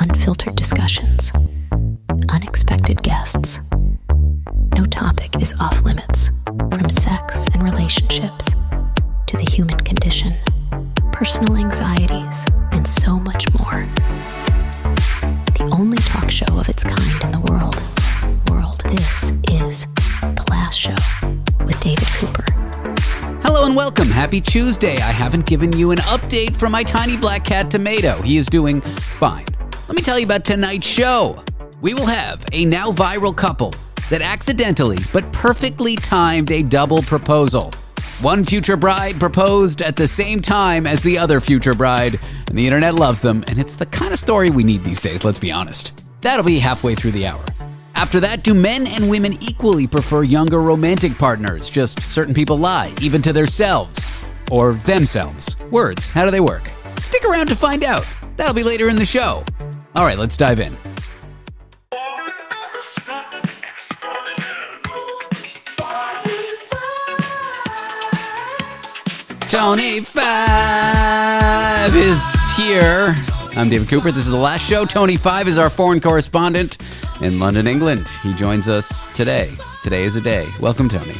unfiltered discussions, unexpected guests. No topic is off limits, from sex and relationships to the human condition, personal anxieties, and so much more. The only talk show of its kind in the world. This is The Last Show with David Cooper. Hello and welcome. Happy Tuesday. I haven't given you an update from my tiny black cat Tomato. He is doing fine. Let me tell you about tonight's show. We will have a now viral couple that accidentally but perfectly timed a double proposal. One future bride proposed at the same time as the other future bride, and the internet loves them, and it's the kind of story we need these days, let's be honest. That'll be halfway through the hour. After that, do men and women equally prefer younger romantic partners? Just certain people lie, even to themselves. Or themselves. Words, how do they work? Stick around to find out. That'll be later in the show. All right, let's dive in. Tony 5 is here. I'm David Cooper. This is The Last Show. Tony 5 is our foreign correspondent in London, England. He joins us today. Today is a day. Welcome, Tony.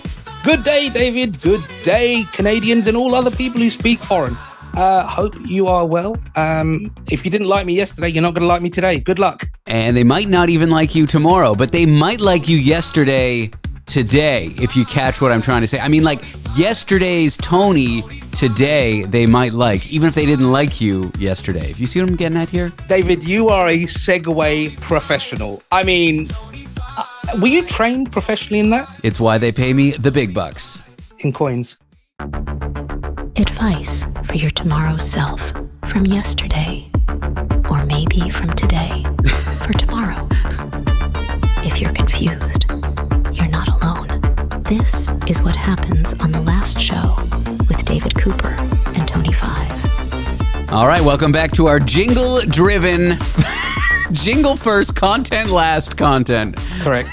Good day, David. Good day, Canadians and all other people who speak foreign. Hope you are well. If you didn't like me yesterday, you're not going to like me today. Good luck. And they might not even like you tomorrow, but they might like you yesterday, today, if you catch what I'm trying to say. I mean, like, yesterday's Tony, today, they might like, even if they didn't like you yesterday. If you see what I'm getting at here? David, you are a segue professional. I mean, were you trained professionally in that? It's why they pay me the big bucks. In coins. Advice for your tomorrow's self from yesterday, or maybe from today for tomorrow. If you're confused, you're not alone. This is what happens on The Last Show with David Cooper and Tony 5. All right, welcome back to our jingle-driven, jingle first, content last content. Correct.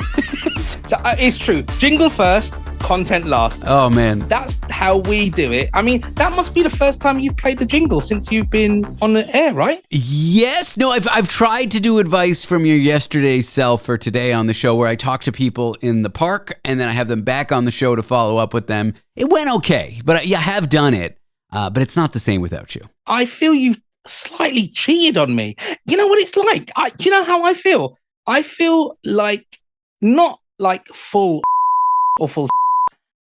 So it's true. Jingle first, content last. Oh, man. That's how we do it. I mean, that must be the first time you've played the jingle since you've been on the air, right? Yes. No, I've tried to do advice from your yesterday self for today on the show, where I talk to people in the park and then I have them back on the show to follow up with them. It went okay, but I have done it. But it's not the same without you. I feel you've slightly cheated on me. You know what it's like? You know how I feel? I feel like not like full or full,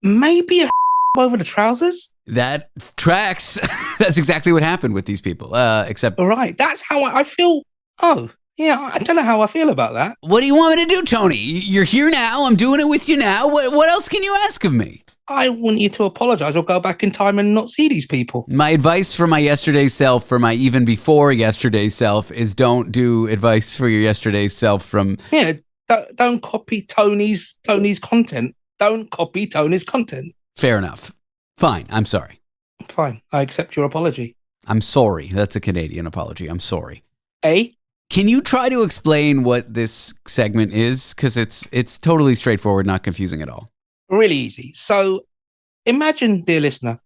maybe a over the trousers. That tracks. That's exactly what happened with these people. Except, all right, that's how I feel. Oh, yeah, I don't know how I feel about that. What do you want me to do, Tony? You're here now. I'm doing it with you now. What else can you ask of me? I want you to apologize or go back in time and not see these people. My advice for my yesterday self, for my even before yesterday self, is don't do advice for your yesterday self from... Yeah, don't copy Tony's content. Don't copy Tony's content. Fair enough. Fine. I'm sorry. Fine. I accept your apology. I'm sorry. That's a Canadian apology. I'm sorry. Can you try to explain what this segment is? Because it's totally straightforward, not confusing at all. Really easy. So imagine, dear listener,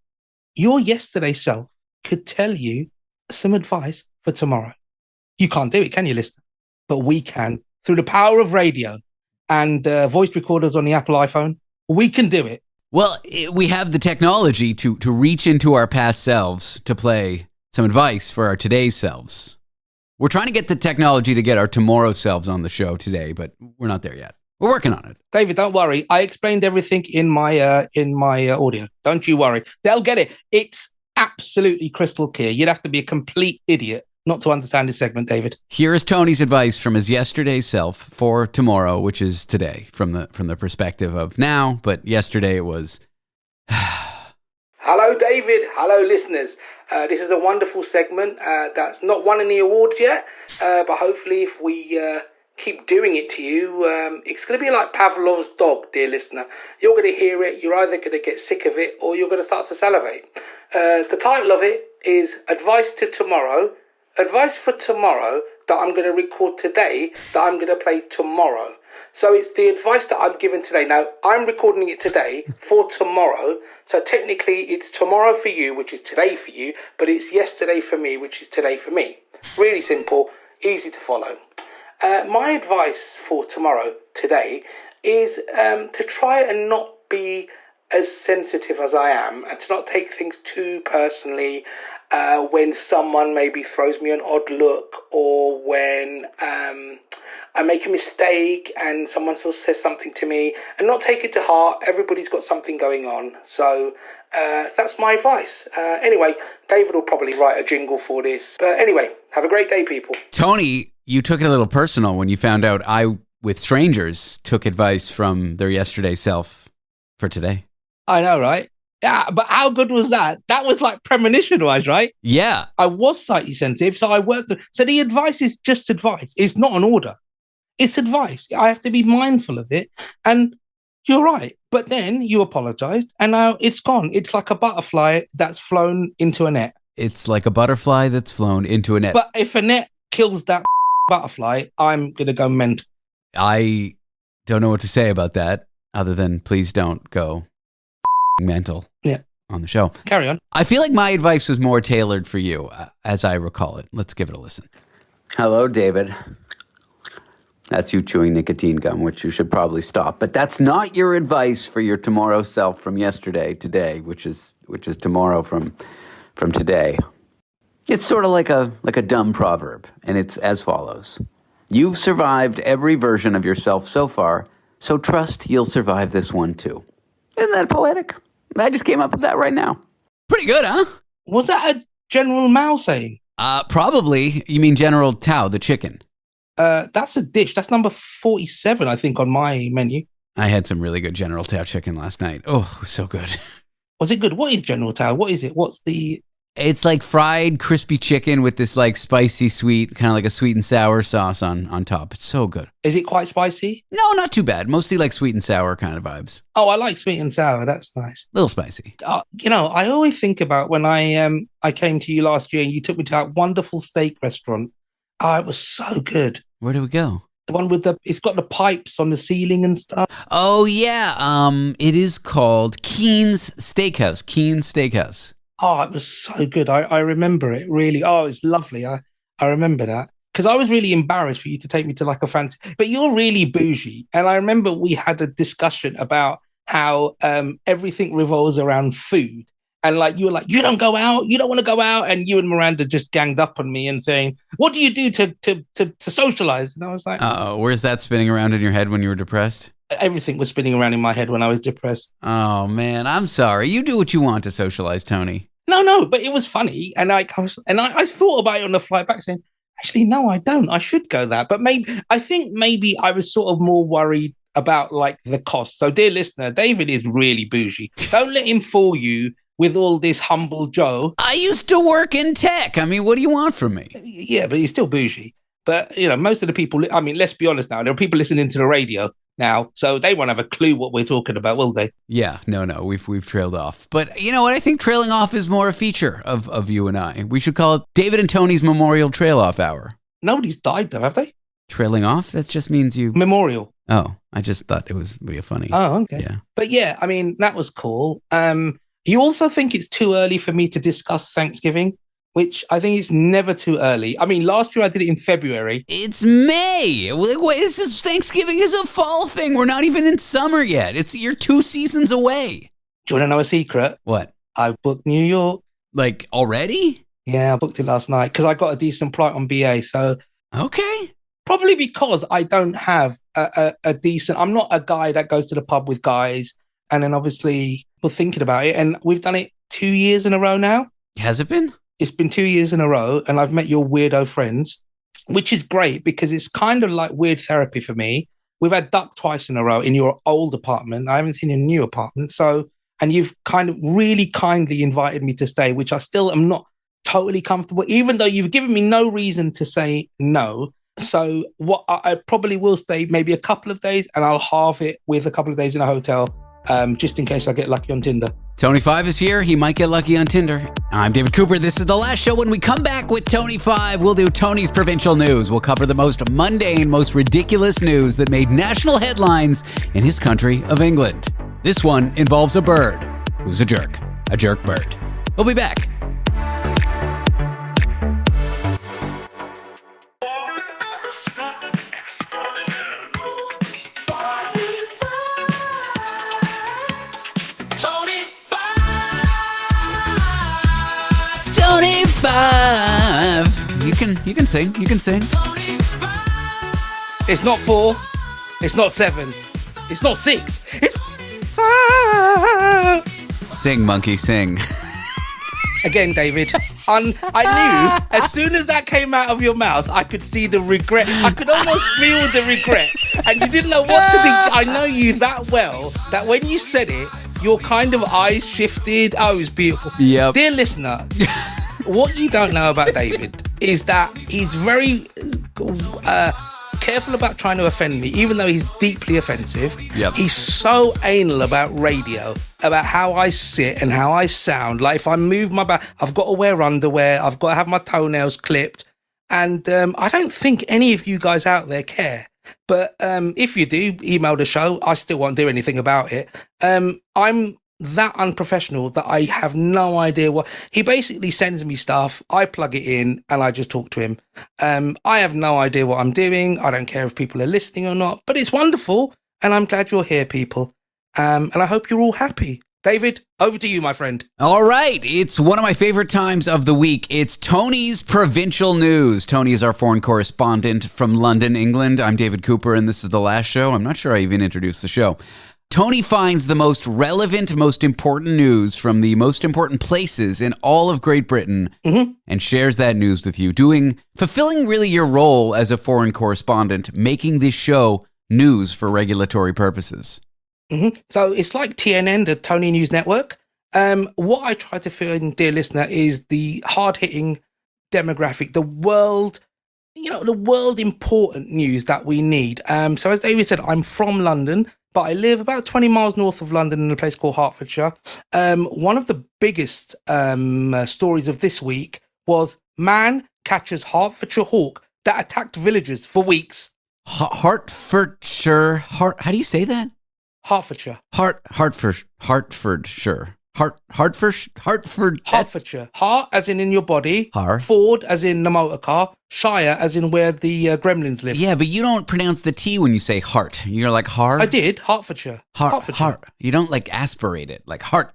your yesterday self could tell you some advice for tomorrow. You can't do it, can you, listener? But we can. Through the power of radio and voice recorders on the Apple iPhone, we can do it. Well, we have the technology to reach into our past selves to play some advice for our today's selves. We're trying to get the technology to get our tomorrow selves on the show today, but we're not there yet. We're working on it. David, don't worry. I explained everything in my audio. Don't you worry. They'll get it. It's absolutely crystal clear. You'd have to be a complete idiot not to understand this segment, David. Here is Tony's advice from his yesterday self for tomorrow, which is today, from the perspective of now, but yesterday it was... Hello, David. Hello, listeners. This is a wonderful segment that's not won any awards yet, but hopefully if we keep doing it to you, it's going to be like Pavlov's dog, dear listener. You're going to hear it, you're either going to get sick of it, or you're going to start to salivate. The title of it is Advice to Tomorrow. Advice for tomorrow that I'm going to record today, that I'm going to play tomorrow. So it's the advice that I'm giving today. Now, I'm recording it today for tomorrow. So technically, it's tomorrow for you, which is today for you, but it's yesterday for me, which is today for me. Really simple. easy to follow. My advice for today, is to try and not be as sensitive as I am, and to not take things too personally when someone maybe throws me an odd look, or when I make a mistake and someone sort of says something to me, and not take it to heart. Everybody's got something going on. So that's my advice. Anyway, David will probably write a jingle for this. But anyway, have a great day, people. Tony, you took it a little personal when you found out I, with strangers, took advice from their yesterday self for today. I know, right? Yeah, but how good was that? That was like premonition-wise, right? Yeah. I was slightly sensitive, so I worked. So the advice is just advice. It's not an order. It's advice. I have to be mindful of it. And you're right. But then you apologized, and now it's gone. It's like a butterfly that's flown into a net. It's like a butterfly that's flown into a net. But if a net kills that butterfly, I'm going to go mental. I don't know what to say about that, other than please don't go mental on the show. Carry on. I feel like my advice was more tailored for you, as I recall it. Let's give it a listen. Hello, David. That's you chewing nicotine gum, which you should probably stop. But that's not your advice for your tomorrow self from yesterday, today, which is tomorrow from today. It's sort of like a dumb proverb, and it's as follows. You've survived every version of yourself so far, so trust you'll survive this one too. Isn't that poetic? I just came up with that right now. Pretty good, huh? Was that a General Mao saying? Probably. You mean General Tao, the chicken. That's a dish. That's number 47, I think, on my menu. I had some really good General Tao chicken last night. Oh, it was so good. Was it good? What is General Tao? What is it? What's the... It's like fried, crispy chicken with this like spicy, sweet, kind of like a sweet and sour sauce on top. It's so good. Is it quite spicy? No, not too bad. Mostly like sweet and sour kind of vibes. Oh, I like sweet and sour. That's nice. A little spicy. I always think about when I came to you last year and you took me to that wonderful steak restaurant. Oh, it was so good. Where do we go? The one with it's got the pipes on the ceiling and stuff. Oh, yeah. It is called Keen's Steakhouse. Keen's Steakhouse. Oh, it was so good. I remember it really. Oh, it's lovely. I remember that. Because I was really embarrassed for you to take me to like a fancy, but you're really bougie. And I remember we had a discussion about how everything revolves around food. And like, you were like, you don't go out, you don't want to go out. And you and Miranda just ganged up on me and saying, what do you do to socialize? And I was like, where's that spinning around in your head when you were depressed? Everything was spinning around in my head when I was depressed. Oh man, I'm sorry. You do what you want to socialize, Tony. No, but it was funny. And I thought about it on the flight back saying, actually, no, I don't. I should go that. But I think maybe I was sort of more worried about like the cost. So dear listener, David is really bougie. Don't let him fool you with all this humble Joe. I used to work in tech. I mean, what do you want from me? Yeah, but he's still bougie. But, most of the people, I mean, let's be honest now, there are people listening to the radio now, so they won't have a clue what we're talking about, will they? Yeah, no, we've trailed off. But you know what? I think trailing off is more a feature of you and I. We should call it David and Tony's Memorial Trail Off Hour. Nobody's died though, have they? Trailing off? That just means you... Memorial. Oh, I just thought it was really funny. Oh, okay. Yeah. But yeah, I mean, that was cool. You also think it's too early for me to discuss Thanksgiving? Which I think it's never too early. I mean, last year I did it in February. It's May. What is this? Thanksgiving is a fall thing. We're not even in summer yet. You're 2 seasons away. Do you want to know a secret? What? I booked New York. Like already? Yeah, I booked it last night because I got a decent flight on BA. So okay. Probably because I don't have a decent... I'm not a guy that goes to the pub with guys. And then obviously we're thinking about it. And we've done it 2 years in a row now. Has it been? It's been 2 years in a row, and I've met your weirdo friends, which is great because it's kind of like weird therapy for me. We've had duck twice in a row in your old apartment. I haven't seen your new apartment. And you've kind of really kindly invited me to stay, which I still am not totally comfortable, even though you've given me no reason to say no. So what I probably will stay maybe a couple of days, and I'll halve it with a couple of days in a hotel, just in case I get lucky on Tinder. Tony 5 is here. He might get lucky on Tinder. I'm David Cooper. This is the last show. When we come back with Tony 5, we'll do Tony's Provincial News. We'll cover the most mundane, most ridiculous news that made national headlines in his country of England. This one involves a bird who's a jerk bird. We'll be back. can sing. You can sing. It's not 4. It's not 7. It's not 6. It's 5. Sing, monkey, sing. Again, David, I knew as soon as that came out of your mouth, I could see the regret. I could almost feel the regret. And you didn't know what to think. I know you that well that when you said it, your kind of eyes shifted. Oh, it was beautiful. Yep. Dear listener, what you don't know about David is that he's very careful about trying to offend me, even though he's deeply offensive. Yep. He's so anal about radio, about how I sit and how I sound. Like if I move my back, I've got to wear underwear, I've got to have my toenails clipped. And I don't think any of you guys out there care. But if you do, email the show. I still won't do anything about it. I'm that unprofessional that I have no idea what he basically sends me stuff. I plug it in and I just talk to him. I have no idea what I'm doing. I don't care if people are listening or not, but it's wonderful. And I'm glad you're here, people. And I hope you're all happy. David, over to you, my friend. All right. It's one of my favorite times of the week. It's Tony's Provincial News. Tony is our foreign correspondent from London, England. I'm David Cooper, and this is the last show. I'm not sure I even introduced the show. Tony finds the most relevant, most important news from the most important places in all of Great Britain and shares that news with you, fulfilling really your role as a foreign correspondent, making this show news for regulatory purposes. So it's like TNN, the Tony News Network. What I try to fill, dear listener, is the hard-hitting demographic, the world important news that we need. So as David said, I'm from London, but I live about 20 miles north of London in a place called Hertfordshire. One of the biggest stories of this week was man catches Hertfordshire hawk that attacked villagers for weeks. Hertfordshire. How do you say that? Hertfordshire. Hertfordshire. Hertfordshire. Heart as in your body. Ford as in the motor car. Shire as in where the gremlins live. Yeah, but you don't pronounce the T when you say heart. You're like hard. I did. Hertfordshire. Hertfordshire. You don't like aspirate it like heart.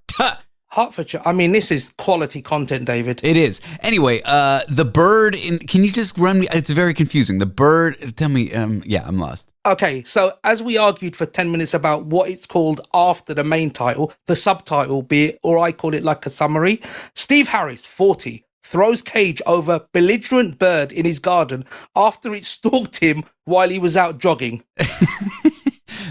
Hertfordshire. I mean, this is quality content, David. It is. Anyway, the bird can you just run me? It's very confusing. The bird, tell me, I'm lost. Okay, so as we argued for 10 minutes about what it's called after the main title, the subtitle be it, or I call it like a summary, Steve Harris, 40, throws cage over belligerent bird in his garden after it stalked him while he was out jogging.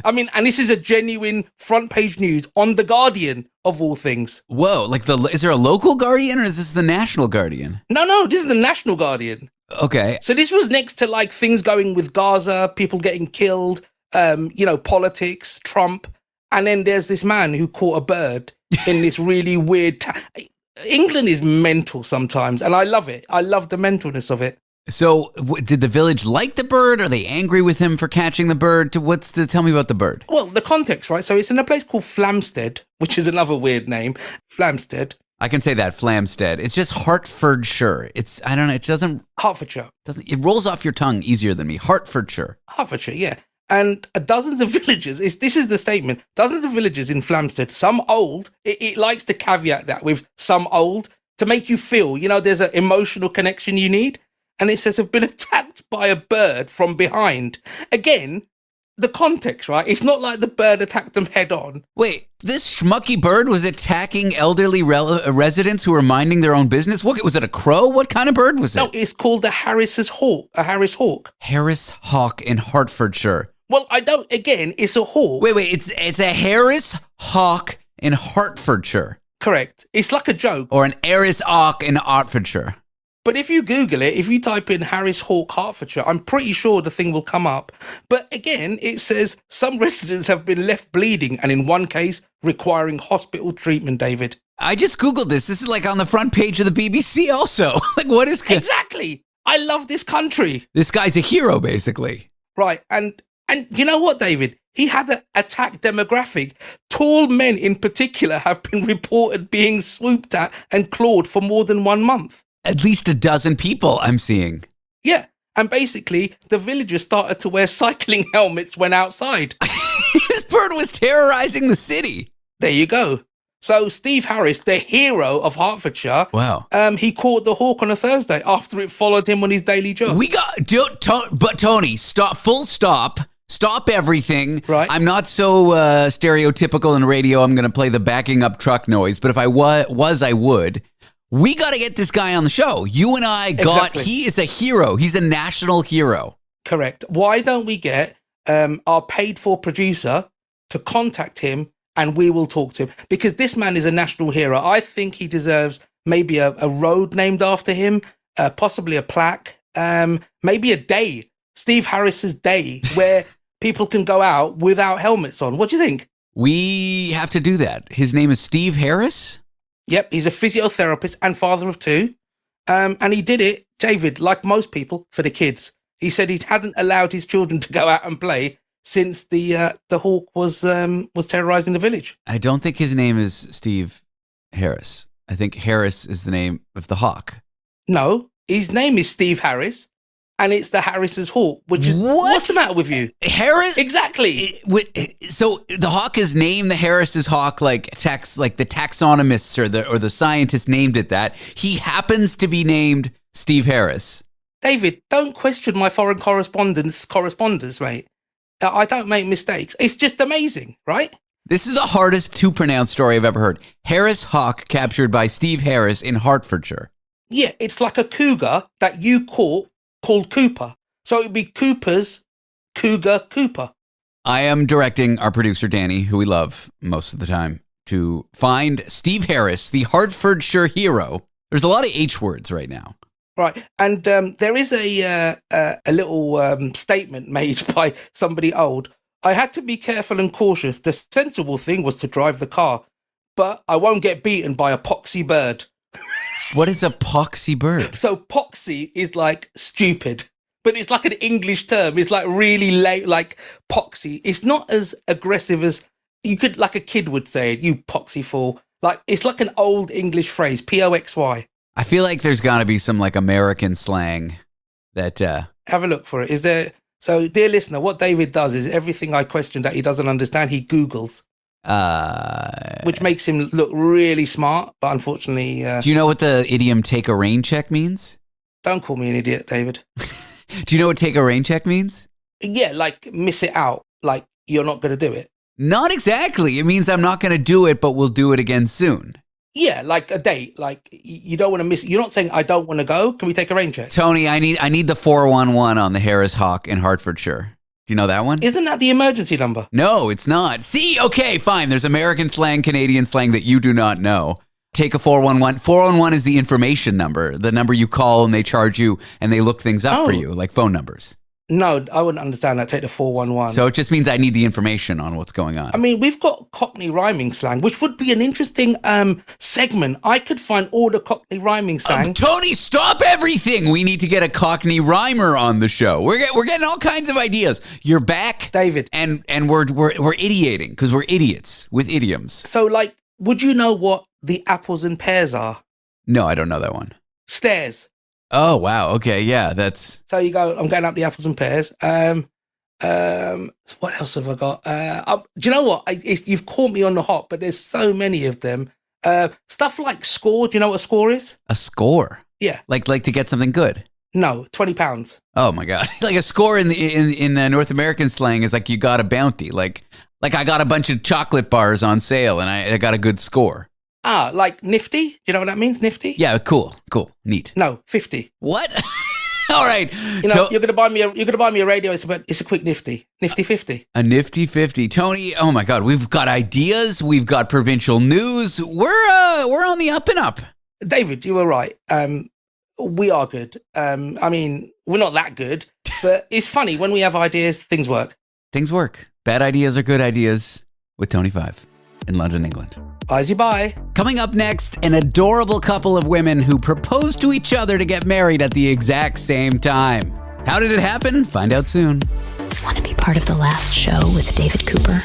I mean, and this is a genuine front page news on The Guardian, of all things. Whoa, is there a local Guardian or is this the National Guardian? No, this is the National Guardian. Okay. So this was next to like things going with Gaza, people getting killed, politics, Trump. And then there's this man who caught a bird in this really weird... England is mental sometimes, and I love it. I love the mentalness of it. So did the village like the bird? Are they angry with him for catching the bird? Tell me about the bird. Well, the context, right? So it's in a place called Flamstead, which is another weird name. Flamstead. I can say that, Flamstead. It's just Hertfordshire. It rolls off your tongue easier than me. Hertfordshire, yeah. And dozens of villages, this is the statement, dozens of villages in Flamstead, some old, it likes to caveat that with some old, to make you feel, there's an emotional connection you need. And it says have been attacked by a bird from behind. Again, the context, right? It's not like the bird attacked them head on. Wait, this schmucky bird was attacking elderly residents who were minding their own business? What, was it a crow? What kind of bird was it? No, it's called a Harris hawk. Harris hawk in Hertfordshire. Well, it's a hawk. Wait, it's a Harris hawk in Hertfordshire. Correct. It's like a joke. Or an Erez hawk in Hertfordshire. But if you Google it, if you type in Harris Hawk Hertfordshire, I'm pretty sure the thing will come up. But again, it says some residents have been left bleeding and in one case requiring hospital treatment, David. I just Googled this. This is like on the front page of the BBC also. Like what is... Exactly. I love this country. This guy's a hero, basically. Right. And you know what, David? He had an attack demographic. Tall men in particular have been reported being swooped at and clawed for more than 1 month. At least a dozen people I'm seeing. Yeah. And basically, the villagers started to wear cycling helmets when outside. This bird was terrorizing the city. There you go. So Steve Harris, the hero of Hertfordshire, Wow. He caught the hawk on a Thursday after it followed him on his daily job. But Tony, stop, full stop. Stop everything. Right. I'm not so stereotypical in radio. I'm going to play the backing up truck noise. But if I was, I would. We got to get this guy on the show. You and I he is a hero. He's a national hero. Correct. Why don't we get our paid for producer to contact him and we will talk to him? Because this man is a national hero. I think he deserves maybe a road named after him, possibly a plaque, maybe a day, Steve Harris's day, where people can go out without helmets on. What do you think? We have to do that. His name is Steve Harris? Yep, he's a physiotherapist and father of two. And he did it, David, like most people, for the kids. He said he hadn't allowed his children to go out and play since the hawk was terrorizing the village. I don't think his name is Steve Harris. I think Harris is the name of the hawk. No, his name is Steve Harris, and it's the Harris's hawk. Which is what's the matter with you, Harris? Exactly. So the hawk is named the Harris's hawk, like the taxonomists or the scientists named it that. He happens to be named Steve Harris. David, don't question my foreign correspondence, mate. I don't make mistakes. It's just amazing, right? This is the hardest to pronounce story I've ever heard. Harris hawk captured by Steve Harris in Hertfordshire. Yeah, it's like a cougar that you caught called Cooper. So it'd be Cooper's Cougar Cooper. I am directing our producer, Danny, who we love most of the time, to find Steve Harris, the Hertfordshire hero. There's a lot of H words right now. Right, and there is a little statement made by somebody old. I had to be careful and cautious. The sensible thing was to drive the car, but I won't get beaten by a poxy bird. What is a poxy bird? So poxy is like stupid, but it's like an English term. It's like really late, like poxy. It's not as aggressive as you could, like a kid would say it, you poxy fool. Like, it's like an old English phrase, P-O-X-Y. I feel like there's got to be some like American slang that... Have a look for it. Is there... So, dear listener, what David does is everything I question that he doesn't understand, he Googles. Which makes him look really smart, but unfortunately... Do you know what the idiom take a rain check means? Don't call me an idiot, David. Do you know what take a rain check means? Yeah, like miss it out. Like, you're not going to do it. Not exactly. It means I'm not going to do it, but we'll do it again soon. Yeah, like a date. Like, you don't want to miss. You're not saying I don't want to go. Can we take a rain check? Tony, I need the 411 on the Harris Hawk in Hertfordshire. Do you know that one? Isn't that the emergency number? No, it's not. See, okay, fine. There's American slang, Canadian slang that you do not know. Take a 411. 411 is the information number, the number you call and they charge you and they look things up for you, like phone numbers. No, I wouldn't understand that. Take the 411. So it just means I need the information on what's going on. I mean, we've got Cockney rhyming slang, which would be an interesting segment. I could find all the Cockney rhyming slang. Tony, stop everything. We need to get a Cockney rhymer on the show. We're getting all kinds of ideas. You're back, David, and we're idioting because we're idiots with idioms. So, like, would you know what the apples and pears are? No, I don't know that one. Stairs. Oh, wow. Okay, yeah, that's... So you go, I'm going up the apples and pears. What else have I got? Do you know what? You've caught me on the hop, but there's so many of them. Stuff like score. Do you know what a score is? A score? Yeah. Like to get something good? No, £20. Oh, my God. Like a score in North American slang is like you got a bounty. Like I got a bunch of chocolate bars on sale and I got a good score. Ah, like nifty? Do you know what that means, nifty? Yeah, cool, neat. No, 50. What? All right. You know, you're gonna buy me a radio. It's a quick nifty 50. A nifty 50. Tony, oh my God, we've got ideas. We've got provincial news. We're on the up and up. David, you were right. We are good. I mean, we're not that good, but it's funny when we have ideas, things work. Things work. Bad ideas are good ideas with Tony 5 in London, England. Bye. Coming up next, an adorable couple of women who proposed to each other to get married at the exact same time. How did it happen? Find out soon. Want to be part of the last show with David Cooper?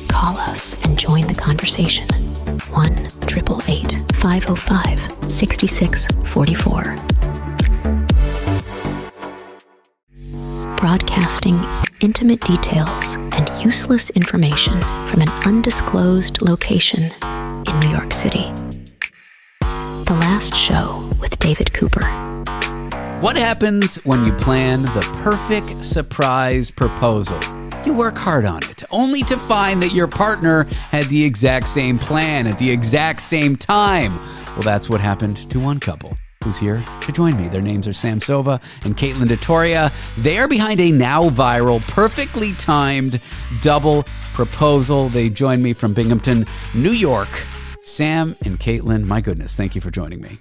Call us and join the conversation. 1-888-505-6644. Broadcasting intimate details and useless information from an undisclosed location York City. The Last Show with David Cooper. What happens when you plan the perfect surprise proposal? You work hard on it, only to find that your partner had the exact same plan at the exact same time. Well, that's what happened to one couple who's here to join me. Their names are Sova and Kaitlyn Dattoria. They are behind a now viral, perfectly timed double proposal. They join me from Binghamton, New York. Sam and Kaitlyn, my goodness, thank you for joining me.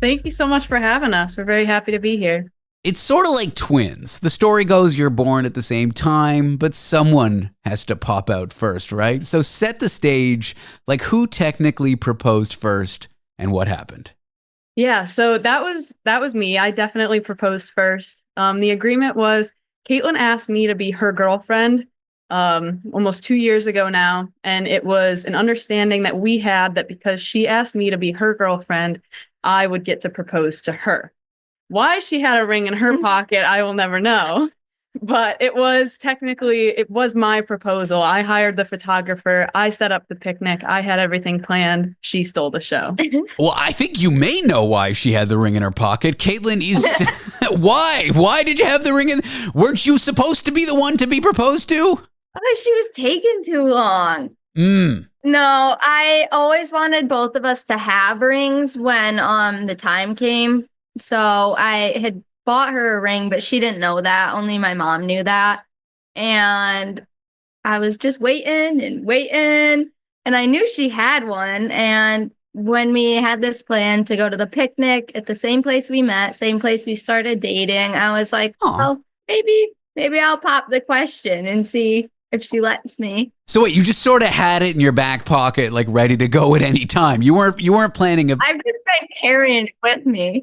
Thank you so much for having us. We're very happy to be here. It's sort of like twins. The story goes you're born at the same time, but someone has to pop out first, right? So set the stage, like who technically proposed first and what happened? Yeah, so that was me. I definitely proposed first. The agreement was Kaitlyn asked me to be her girlfriend almost 2 years ago now. And it was an understanding that we had that because she asked me to be her girlfriend, I would get to propose to her. Why she had a ring in her pocket, I will never know. But it was my proposal. I hired the photographer. I set up the picnic. I had everything planned. She stole the show. Well, I think you may know why she had the ring in her pocket. Kaitlyn is... Why? Why did you have the ring in... Weren't you supposed to be the one to be proposed to? Oh, she was taking too long. No, I always wanted both of us to have rings when the time came. So I had bought her a ring, but she didn't know that. Only my mom knew that. And I was just waiting and waiting. And I knew she had one. And when we had this plan to go to the picnic at the same place we met, same place we started dating, I was like, well, maybe I'll pop the question and see if she lets me. So wait, you just sort of had it in your back pocket, like ready to go at any time. You weren't planning. I've just been carrying it with me.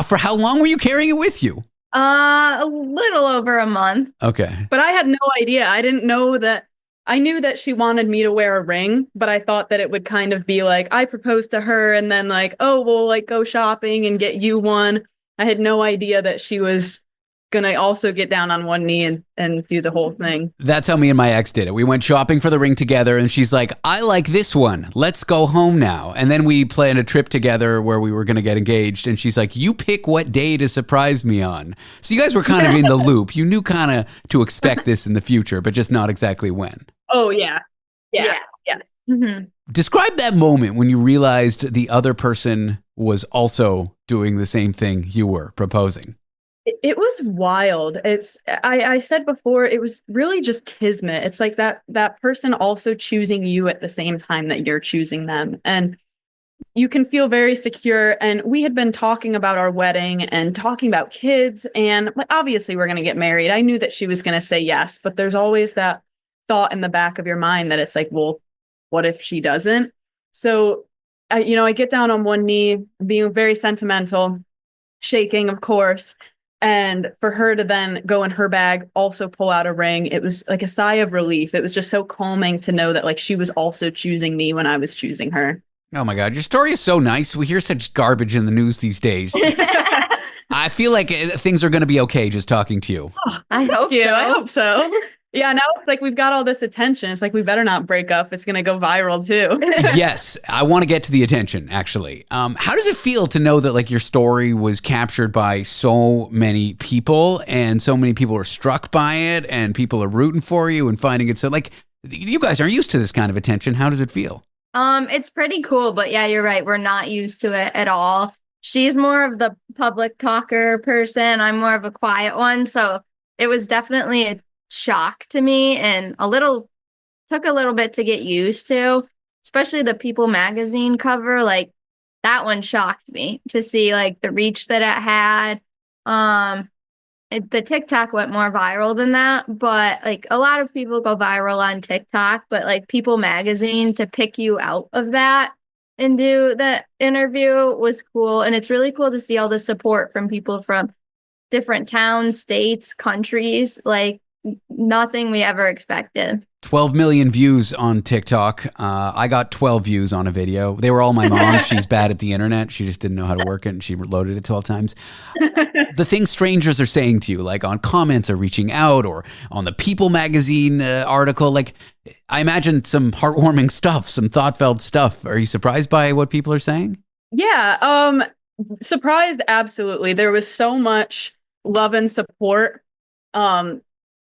For how long were you carrying it with you? A little over a month. Okay. But I had no idea. I didn't know that. I knew that she wanted me to wear a ring, but I thought that it would kind of be like, I proposed to her and then like, oh, we'll like go shopping and get you one. I had no idea that she was going to also get down on one knee and do the whole thing. That's how me and my ex did it. We went shopping for the ring together and she's like, I like this one. Let's go home now. And then we planned a trip together where we were going to get engaged. And she's like, you pick what day to surprise me on. So you guys were kind of in the loop. You knew kind of to expect this in the future, but just not exactly when. Oh, yeah. Yeah. Mm-hmm. Describe that moment when you realized the other person was also doing the same thing you were proposing. It was wild. I said before, it was really just kismet. It's like that person also choosing you at the same time that you're choosing them. And you can feel very secure. And we had been talking about our wedding and talking about kids. And obviously we're going to get married. I knew that she was going to say yes, but there's always that thought in the back of your mind that it's like, well, what if she doesn't? So, I get down on one knee, being very sentimental, shaking, of course. And for her to then go in her bag, also pull out a ring, it was like a sigh of relief. It was just so calming to know that like she was also choosing me when I was choosing her. Oh my God, your story is so nice. We hear such garbage in the news these days. I feel like things are going to be okay just talking to you. Oh, I hope so. Yeah, now it's like we've got all this attention. It's like we better not break up. It's going to go viral too. Yes, I want to get to the attention, actually. How does it feel to know that like your story was captured by so many people and so many people are struck by it and people are rooting for you and finding it so like you guys aren't used to this kind of attention. How does it feel? It's pretty cool, but yeah, you're right. We're not used to it at all. She's more of the public talker person. I'm more of a quiet one. So it was definitely a shock to me and took a little bit to get used to, especially the People magazine cover. Like that one shocked me to see like the reach that it had. The TikTok went more viral than that, but like a lot of people go viral on TikTok, but like People magazine to pick you out of that and do that interview was cool. And it's really cool to see all the support from people from different towns, states, countries. Like nothing we ever expected. 12 million views on TikTok. I got 12 views on a video. They were all my mom. She's bad at the internet. She just didn't know how to work it, and she loaded it 12 times. The things strangers are saying to you, like on comments or reaching out or on the People magazine article, like I imagine some heartwarming stuff, some thought-felt stuff. Are you surprised by what people are saying? Yeah, surprised, absolutely. There was so much love and support.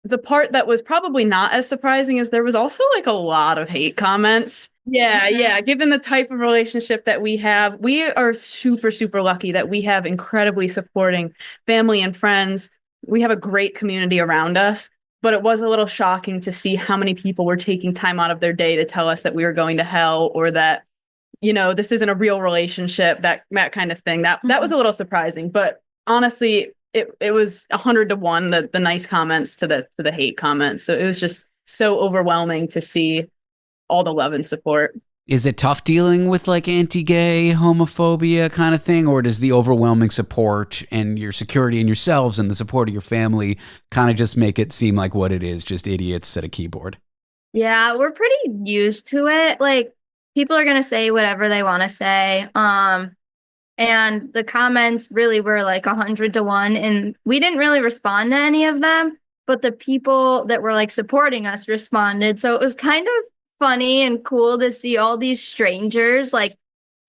The part that was probably not as surprising is there was also like a lot of hate comments. Yeah. Given the type of relationship that we have, we are super, super lucky that we have incredibly supporting family and friends. We have a great community around us, but it was a little shocking to see how many people were taking time out of their day to tell us that we were going to hell or that, this isn't a real relationship, that kind of thing. That was a little surprising, but honestly, it was 100 to 1, the nice comments to the hate comments. So it was just so overwhelming to see all the love and support. Is it tough dealing with like anti-gay homophobia kind of thing, or does the overwhelming support and your security in yourselves and the support of your family kind of just make it seem like what it is, just idiots at a keyboard? Yeah, we're pretty used to it. Like, people are going to say whatever they want to say. And the comments really were like 100 to 1, and we didn't really respond to any of them, but the people that were like supporting us responded. So it was kind of funny and cool to see all these strangers like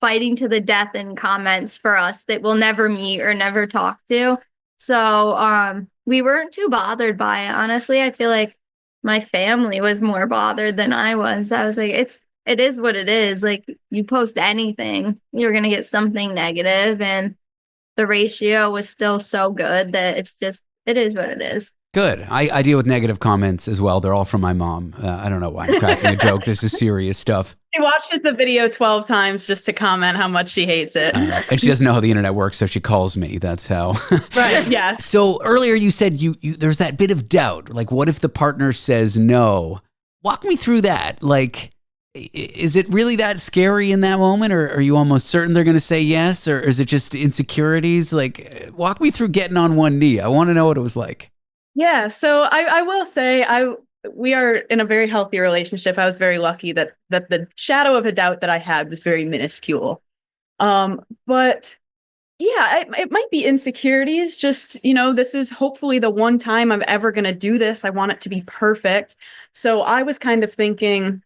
fighting to the death in comments for us that we'll never meet or never talk to. So we weren't too bothered by it. Honestly, I feel like my family was more bothered than I was. I was like, it is what it is. Like, you post anything, you're going to get something negative, and the ratio was still so good that it is what it is. Good. I deal with negative comments as well. They're all from my mom. I don't know why I'm cracking a joke. This is serious stuff. She watches the video 12 times just to comment how much she hates it. And she doesn't know how the internet works, so she calls me. That's how. Right, yes. So earlier you said you there's that bit of doubt. Like, what if the partner says no? Walk me through that. Like, is it really that scary in that moment, or are you almost certain they're going to say yes, or is it just insecurities? Like, walk me through getting on one knee. I want to know what it was like. Yeah, so I will say we are in a very healthy relationship. I was very lucky that the shadow of a doubt that I had was very minuscule. But yeah, it might be insecurities. Just, this is hopefully the one time I'm ever going to do this. I want it to be perfect. So I was kind of thinking,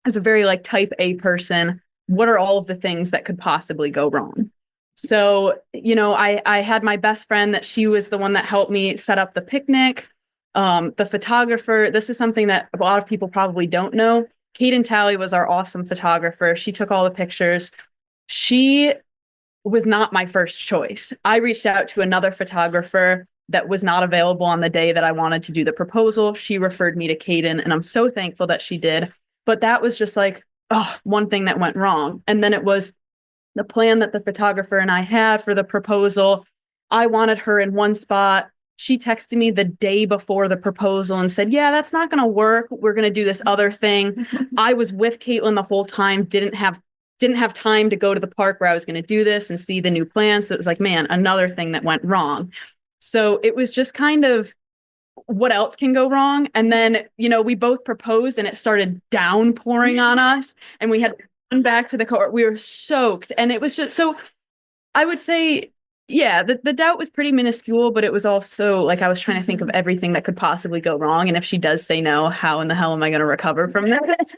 as a very like type A person, what are all of the things that could possibly go wrong? So, I had my best friend that she was the one that helped me set up the picnic. The photographer, this is something that a lot of people probably don't know. Kaitlyn Talley was our awesome photographer. She took all the pictures. She was not my first choice. I reached out to another photographer that was not available on the day that I wanted to do the proposal. She referred me to Kaitlyn, and I'm so thankful that she did. But that was just like, one thing that went wrong. And then it was the plan that the photographer and I had for the proposal. I wanted her in one spot. She texted me the day before the proposal and said, yeah, that's not going to work. We're going to do this other thing. I was with Kaitlyn the whole time, didn't have time to go to the park where I was going to do this and see the new plan. So it was like, man, another thing that went wrong. So it was just kind of, what else can go wrong? And then, we both proposed and it started downpouring on us, and we had to run back to the car. We were soaked, and it was just, so I would say, yeah, the doubt was pretty minuscule, but it was also like I was trying to think of everything that could possibly go wrong. And if she does say no, how in the hell am I going to recover from this?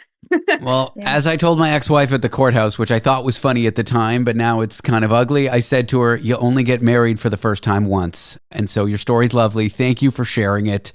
Well, as I told my ex-wife at the courthouse, which I thought was funny at the time, but now it's kind of ugly, I said to her, you only get married for the first time once. And so your story's lovely. Thank you for sharing it.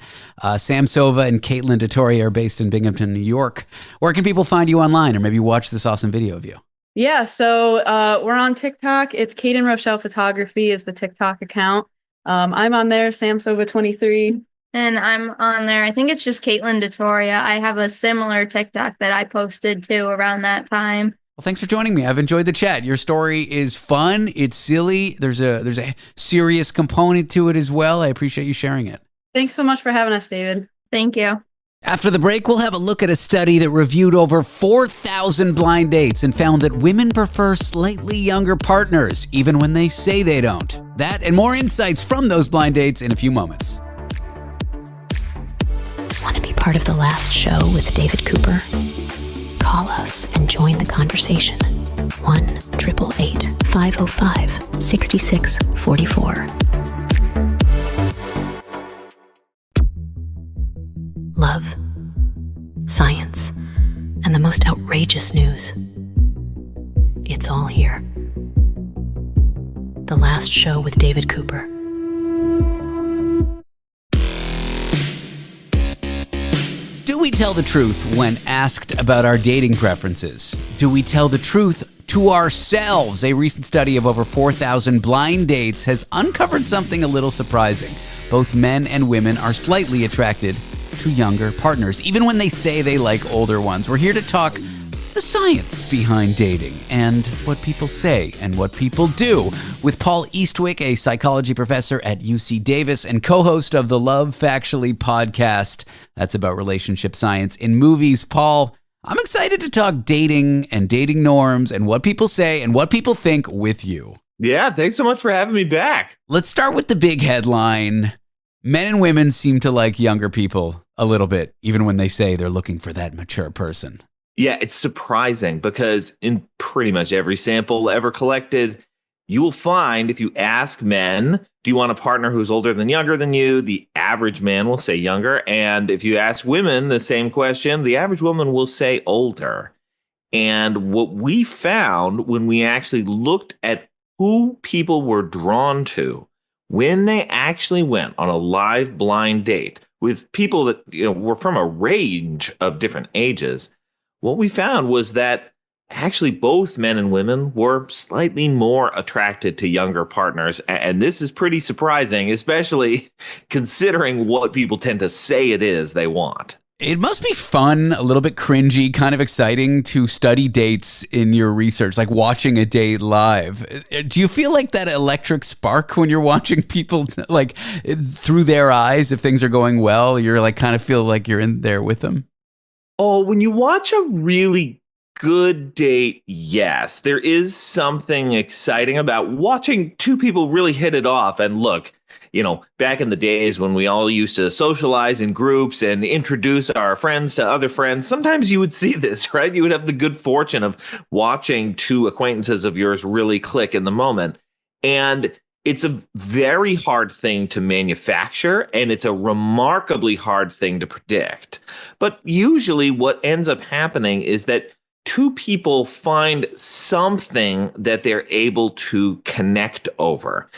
Sam Sova and Kaitlyn Dattoria are based in Binghamton, New York. Where can people find you online, or maybe watch this awesome video of you? Yeah, so we're on TikTok. It's Kaden Rochelle Photography is the TikTok account. I'm on there, Sam Sova 23. And I'm on there. I think it's just Kaitlyn Dattoria. I have a similar TikTok that I posted too around that time. Well, thanks for joining me. I've enjoyed the chat. Your story is fun. It's silly. There's a serious component to it as well. I appreciate you sharing it. Thanks so much for having us, David. Thank you. After the break, we'll have a look at a study that reviewed over 4,000 blind dates and found that women prefer slightly younger partners, even when they say they don't. That and more insights from those blind dates in a few moments. Want to be part of the last show with David Cooper? Call us and join the conversation. 1-888-505-6644. Love, science, and the most outrageous news. It's all here. The last show with David Cooper. Do we tell the truth when asked about our dating preferences? Do we tell the truth to ourselves? A recent study of over 4,000 blind dates has uncovered something a little surprising. Both men and women are slightly attracted to younger partners, even when they say they like older ones. We're here to talk the science behind dating and what people say and what people do with Paul Eastwick, a psychology professor at UC Davis and co-host of the Love Factually podcast. That's about relationship science in movies. Paul, I'm excited to talk dating and dating norms and what people say and what people think with you. Yeah, thanks so much for having me back. Let's start with the big headline. Men and women seem to like younger people a little bit, even when they say they're looking for that mature person. Yeah, it's surprising because in pretty much every sample ever collected, you will find if you ask men, do you want a partner who's older than younger than you? The average man will say younger. And if you ask women the same question, the average woman will say older. And what we found when we actually looked at who people were drawn to when they actually went on a live blind date with people that were from a range of different ages, what we found was that actually both men and women were slightly more attracted to younger partners. And this is pretty surprising, especially considering what people tend to say it is they want. It must be fun, a little bit cringy, kind of exciting to study dates in your research, like watching a date live. Do you feel like that electric spark when you're watching people like through their eyes? If things are going well, you're like kind of feel like you're in there with them? Oh, when you watch a really good date, yes, there is something exciting about watching two people really hit it off. And look, back in the days when we all used to socialize in groups and introduce our friends to other friends, sometimes you would see this, right? You would have the good fortune of watching two acquaintances of yours really click in the moment. And it's a very hard thing to manufacture, and it's a remarkably hard thing to predict. But usually what ends up happening is that two people find something that they're able to connect over.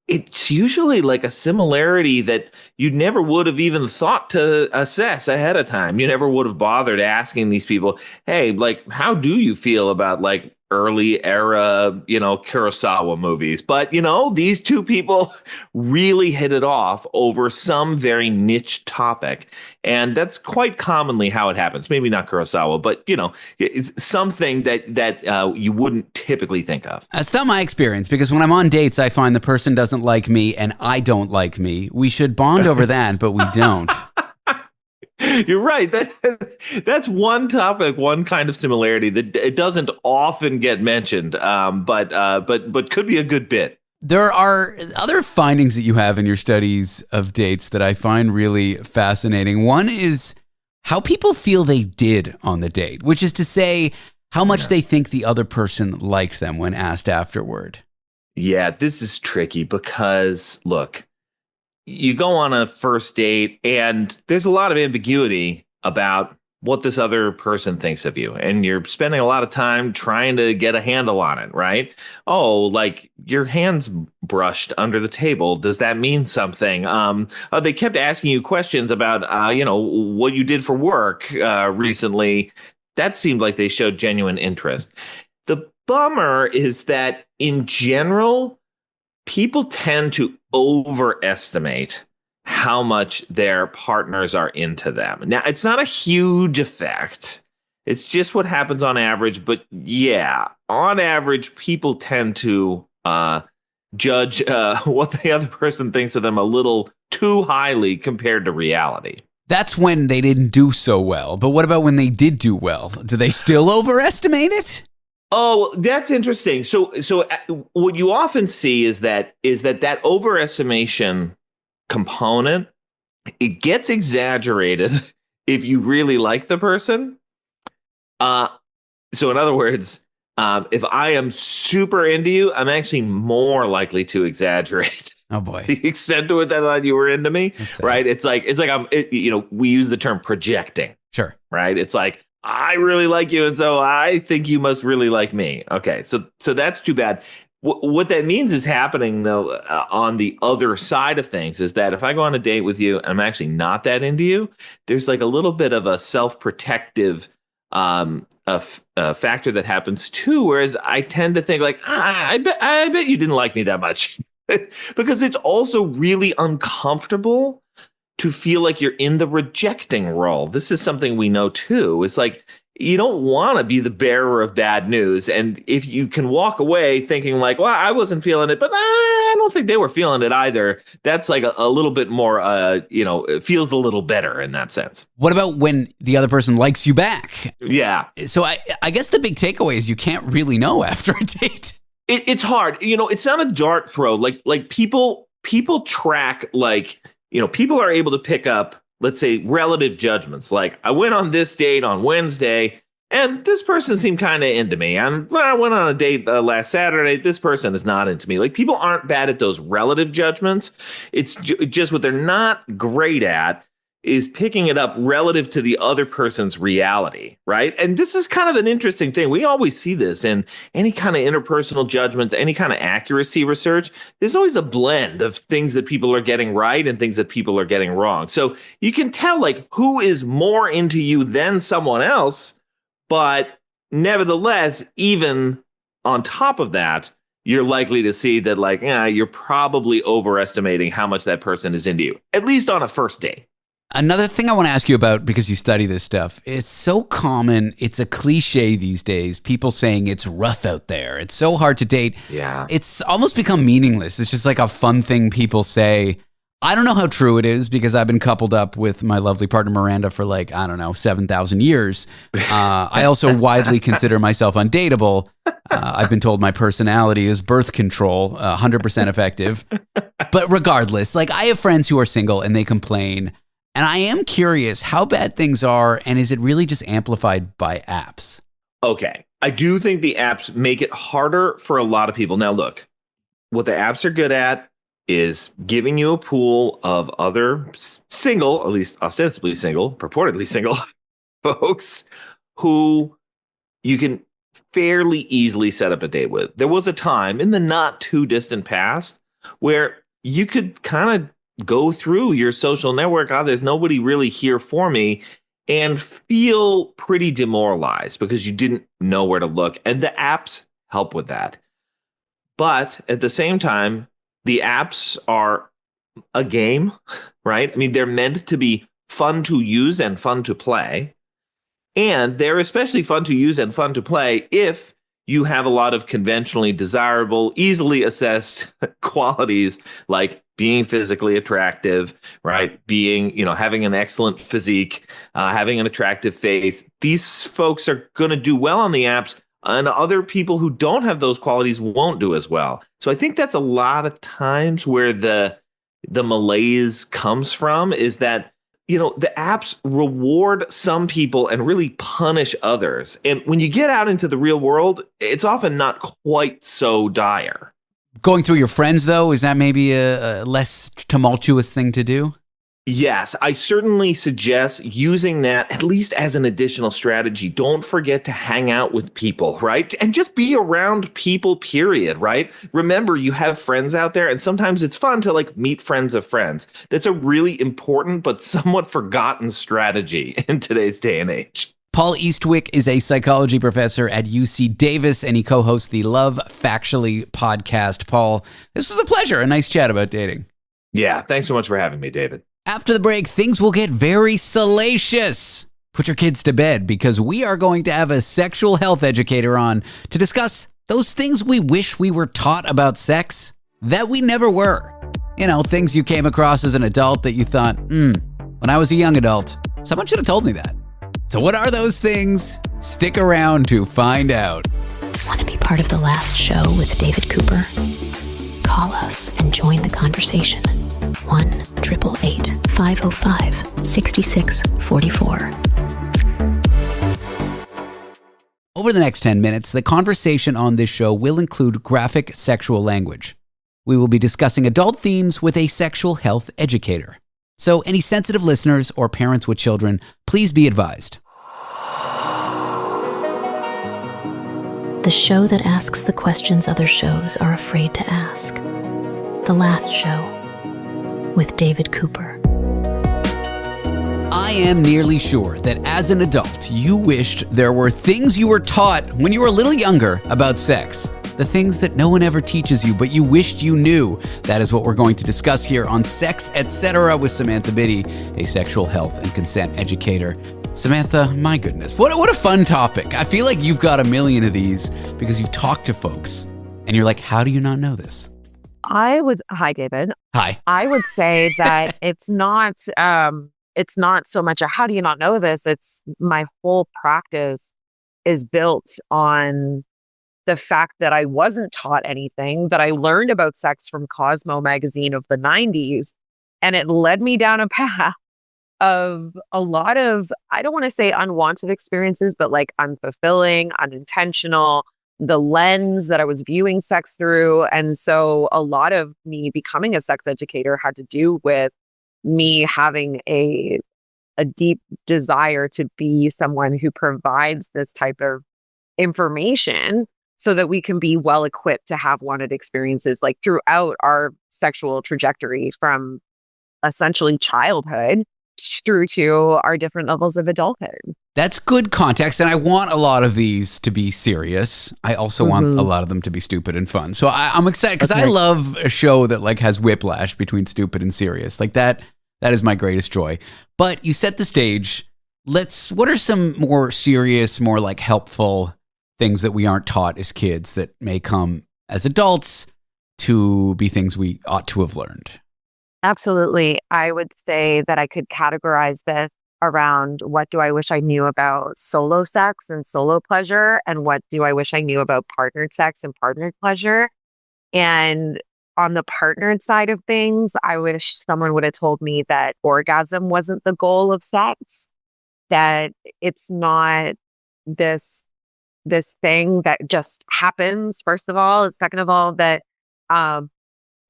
It's usually like a similarity that you never would have even thought to assess ahead of time. You never would have bothered asking these people, hey, like, how do you feel about like early era, Kurosawa movies? But, these two people really hit it off over some very niche topic. And that's quite commonly how it happens. Maybe not Kurosawa, but, it's something that you wouldn't typically think of. That's not my experience, because when I'm on dates, I find the person doesn't like me and I don't like me. We should bond over that, but we don't. You're right. That's one topic, one kind of similarity that it doesn't often get mentioned, but could be a good bit. There are other findings that you have in your studies of dates that I find really fascinating. One is how people feel they did on the date, which is to say how much they think the other person liked them when asked afterward. Yeah, this is tricky because, look, you go on a first date and there's a lot of ambiguity about what this other person thinks of you. And you're spending a lot of time trying to get a handle on it, right? Oh, like your hands brushed under the table. Does that mean something? They kept asking you questions about, what you did for work recently. That seemed like they showed genuine interest. The bummer is that in general, people tend to overestimate how much their partners are into them. Now, it's not a huge effect. It's just what happens on average. But yeah, on average, people tend to judge what the other person thinks of them a little too highly compared to reality. That's when they didn't do so well. But what about when they did do well? Do they still overestimate it? Oh, that's interesting. So what you often see is that overestimation component, it gets exaggerated if you really like the person. So in other words, if I am super into you, I'm actually more likely to exaggerate. Oh boy. The extent to which I thought you were into me, right? It's like we use the term projecting. Sure. Right. It's like, I really like you, and so I think you must really like me. Okay. So that's too bad. What that means is happening, though, on the other side of things is that if I go on a date with you and I'm actually not that into you, there's like a little bit of a self-protective factor that happens too. Whereas I tend to think like, I bet you didn't like me that much. Because it's also really uncomfortable to feel like you're in the rejecting role. This is something we know too. It's like, you don't want to be the bearer of bad news. And if you can walk away thinking like, well, I wasn't feeling it, but I don't think they were feeling it either. That's like a little bit more, it feels a little better in that sense. What about when the other person likes you back? Yeah. So I guess the big takeaway is you can't really know after a date. It's hard. It's not a dart throw. Like people track, like, people are able to pick up, let's say, relative judgments. Like, I went on this date on Wednesday, and this person seemed kind of into me. And I went on a date last Saturday. This person is not into me. Like, people aren't bad at those relative judgments. It's just what they're not great at is picking it up relative to the other person's reality, right? And this is kind of an interesting thing. We always see this in any kind of interpersonal judgments, any kind of accuracy research. There's always a blend of things that people are getting right and things that people are getting wrong. So you can tell like who is more into you than someone else, but nevertheless, even on top of that, you're likely to see that like, you're probably overestimating how much that person is into you, at least on a first date. Another thing I want to ask you about, because you study this stuff, it's so common, it's a cliche these days, people saying it's rough out there. It's so hard to date. Yeah. It's almost become meaningless. It's just like a fun thing people say. I don't know how true it is because I've been coupled up with my lovely partner Miranda for 7,000 years. I also widely consider myself undateable. I've been told my personality is birth control, 100% effective. But regardless, I have friends who are single and they complain. And I am curious how bad things are, and is it really just amplified by apps? Okay. I do think the apps make it harder for a lot of people. Now, look, what the apps are good at is giving you a pool of other single, at least ostensibly single, purportedly single folks who you can fairly easily set up a date with. There was a time in the not too distant past where you could kind of go through your social network. There's nobody really here for me, and feel pretty demoralized because you didn't know where to look. And the apps help with that. But at the same time, the apps are a game, right? I mean, they're meant to be fun to use and fun to play. And they're especially fun to use and fun to play if you have a lot of conventionally desirable, easily assessed qualities like being physically attractive, right? Being, having an excellent physique, having an attractive face. These folks are going to do well on the apps, and other people who don't have those qualities won't do as well. So I think that's a lot of times where the malaise comes from, is that, the apps reward some people and really punish others. And when you get out into the real world, it's often not quite so dire. Going through your friends, though, is that maybe a less tumultuous thing to do? Yes, I certainly suggest using that at least as an additional strategy. Don't forget to hang out with people, right? And just be around people, period, right? Remember, you have friends out there, and sometimes it's fun to meet friends of friends. That's a really important but somewhat forgotten strategy in today's day and age. Paul Eastwick is a psychology professor at UC Davis, and he co-hosts the Love Factually podcast. Paul, this was a pleasure. A nice chat about dating. Yeah, thanks so much for having me, David. After the break, things will get very salacious. Put your kids to bed because we are going to have a sexual health educator on to discuss those things we wish we were taught about sex that we never were. Things you came across as an adult that you thought, when I was a young adult, someone should have told me that. So what are those things? Stick around to find out. Want to be part of the last show with David Cooper? Call us and join the conversation. 1-888-505-6644. Over the next 10 minutes, the conversation on this show will include graphic sexual language. We will be discussing adult themes with a sexual health educator. So any sensitive listeners or parents with children, please be advised. The show that asks the questions other shows are afraid to ask. The Last Show with David Cooper. I am nearly sure that as an adult, you wished there were things you were taught when you were a little younger about sex. The things that no one ever teaches you, but you wished you knew. That is what we're going to discuss here on Sex Etc. with Samantha Bitty, a sexual health and consent educator. Samantha, my goodness, what a fun topic. I feel like you've got a million of these because you've talked to folks and you're like, how do you not know this? Hi, David. Hi. I would say that it's not so much a how do you not know this? It's my whole practice is built on the fact that I wasn't taught anything, that I learned about sex from Cosmo magazine of the 90s. And it led me down a path of a lot of, I don't want to say unwanted experiences, but like unfulfilling, unintentional, the lens that I was viewing sex through. And so a lot of me becoming a sex educator had to do with me having a deep desire to be someone who provides this type of information so that we can be well equipped to have wanted experiences like throughout our sexual trajectory from essentially childhood through to our different levels of adulthood. That's good context, and I want a lot of these to be serious. I also want a lot of them to be stupid and fun. So I'm excited because I love a show that like has whiplash between stupid and serious. Like that is my greatest joy. But you set the stage. What are some more serious, more like helpful things that we aren't taught as kids that may come as adults to be things we ought to have learned? Absolutely. I would say that I could categorize this around what do I wish I knew about solo sex and solo pleasure, and what do I wish I knew about partnered sex and partnered pleasure. And on the partnered side of things, I wish someone would have told me that orgasm wasn't the goal of sex, that it's not this thing that just happens, first of all. And second of all, that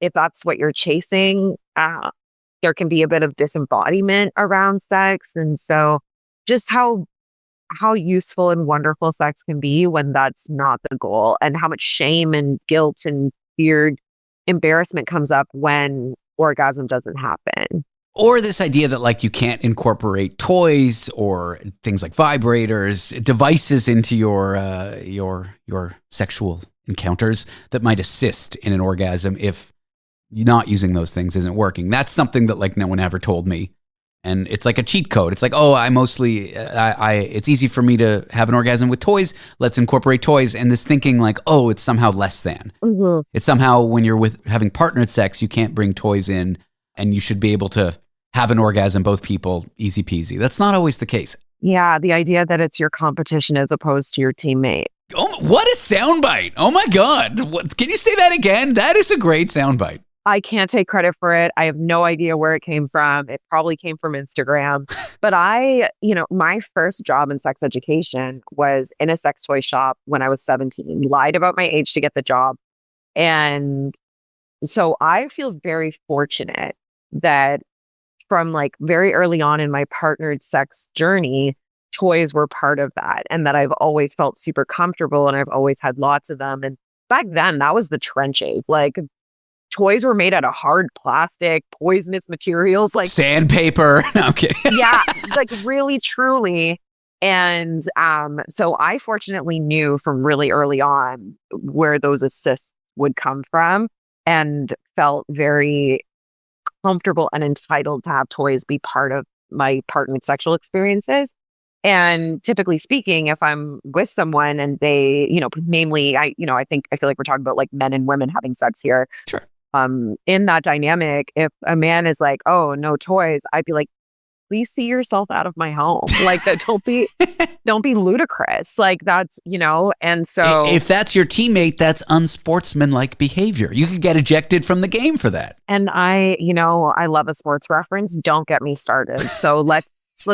if that's what you're chasing, there can be a bit of disembodiment around sex. And so just how useful and wonderful sex can be when that's not the goal, and how much shame and guilt and weird embarrassment comes up when orgasm doesn't happen. Or this idea that like you can't incorporate toys or things like vibrators, devices into your sexual encounters that might assist in an orgasm if not using those things isn't working. That's something that like no one ever told me. And it's like a cheat code. It's like, oh, it's easy for me to have an orgasm with toys. Let's incorporate toys. And this thinking like, oh, it's somehow less than. Mm-hmm. It's somehow when you're having partnered sex, you can't bring toys in and you should be able to have an orgasm, both people, easy peasy. That's not always the case. Yeah, the idea that it's your competition as opposed to your teammate. Oh, what a soundbite. Oh my God. Can you say that again? That is a great soundbite. I can't take credit for it. I have no idea where it came from. It probably came from Instagram. But my first job in sex education was in a sex toy shop when I was 17. Lied about my age to get the job. And so I feel very fortunate that from like very early on in my partnered sex journey, toys were part of that, and that I've always felt super comfortable and I've always had lots of them. And back then that was the trenching. Like toys were made out of hard plastic, poisonous materials like sandpaper. No, I'm kidding. Yeah, like really, truly. And so I fortunately knew from really early on where those assists would come from, and felt very comfortable and entitled to have toys be part of my partnered sexual experiences. And typically speaking, if I'm with someone and they, namely, I feel like we're talking about like men and women having sex here. Sure. In that dynamic, if a man is like, oh, no toys, I'd be like, please see yourself out of my home. Like that, don't be ludicrous. Like that's, and so if that's your teammate, that's unsportsmanlike behavior. You could get ejected from the game for that. And I love a sports reference. Don't get me started. So let's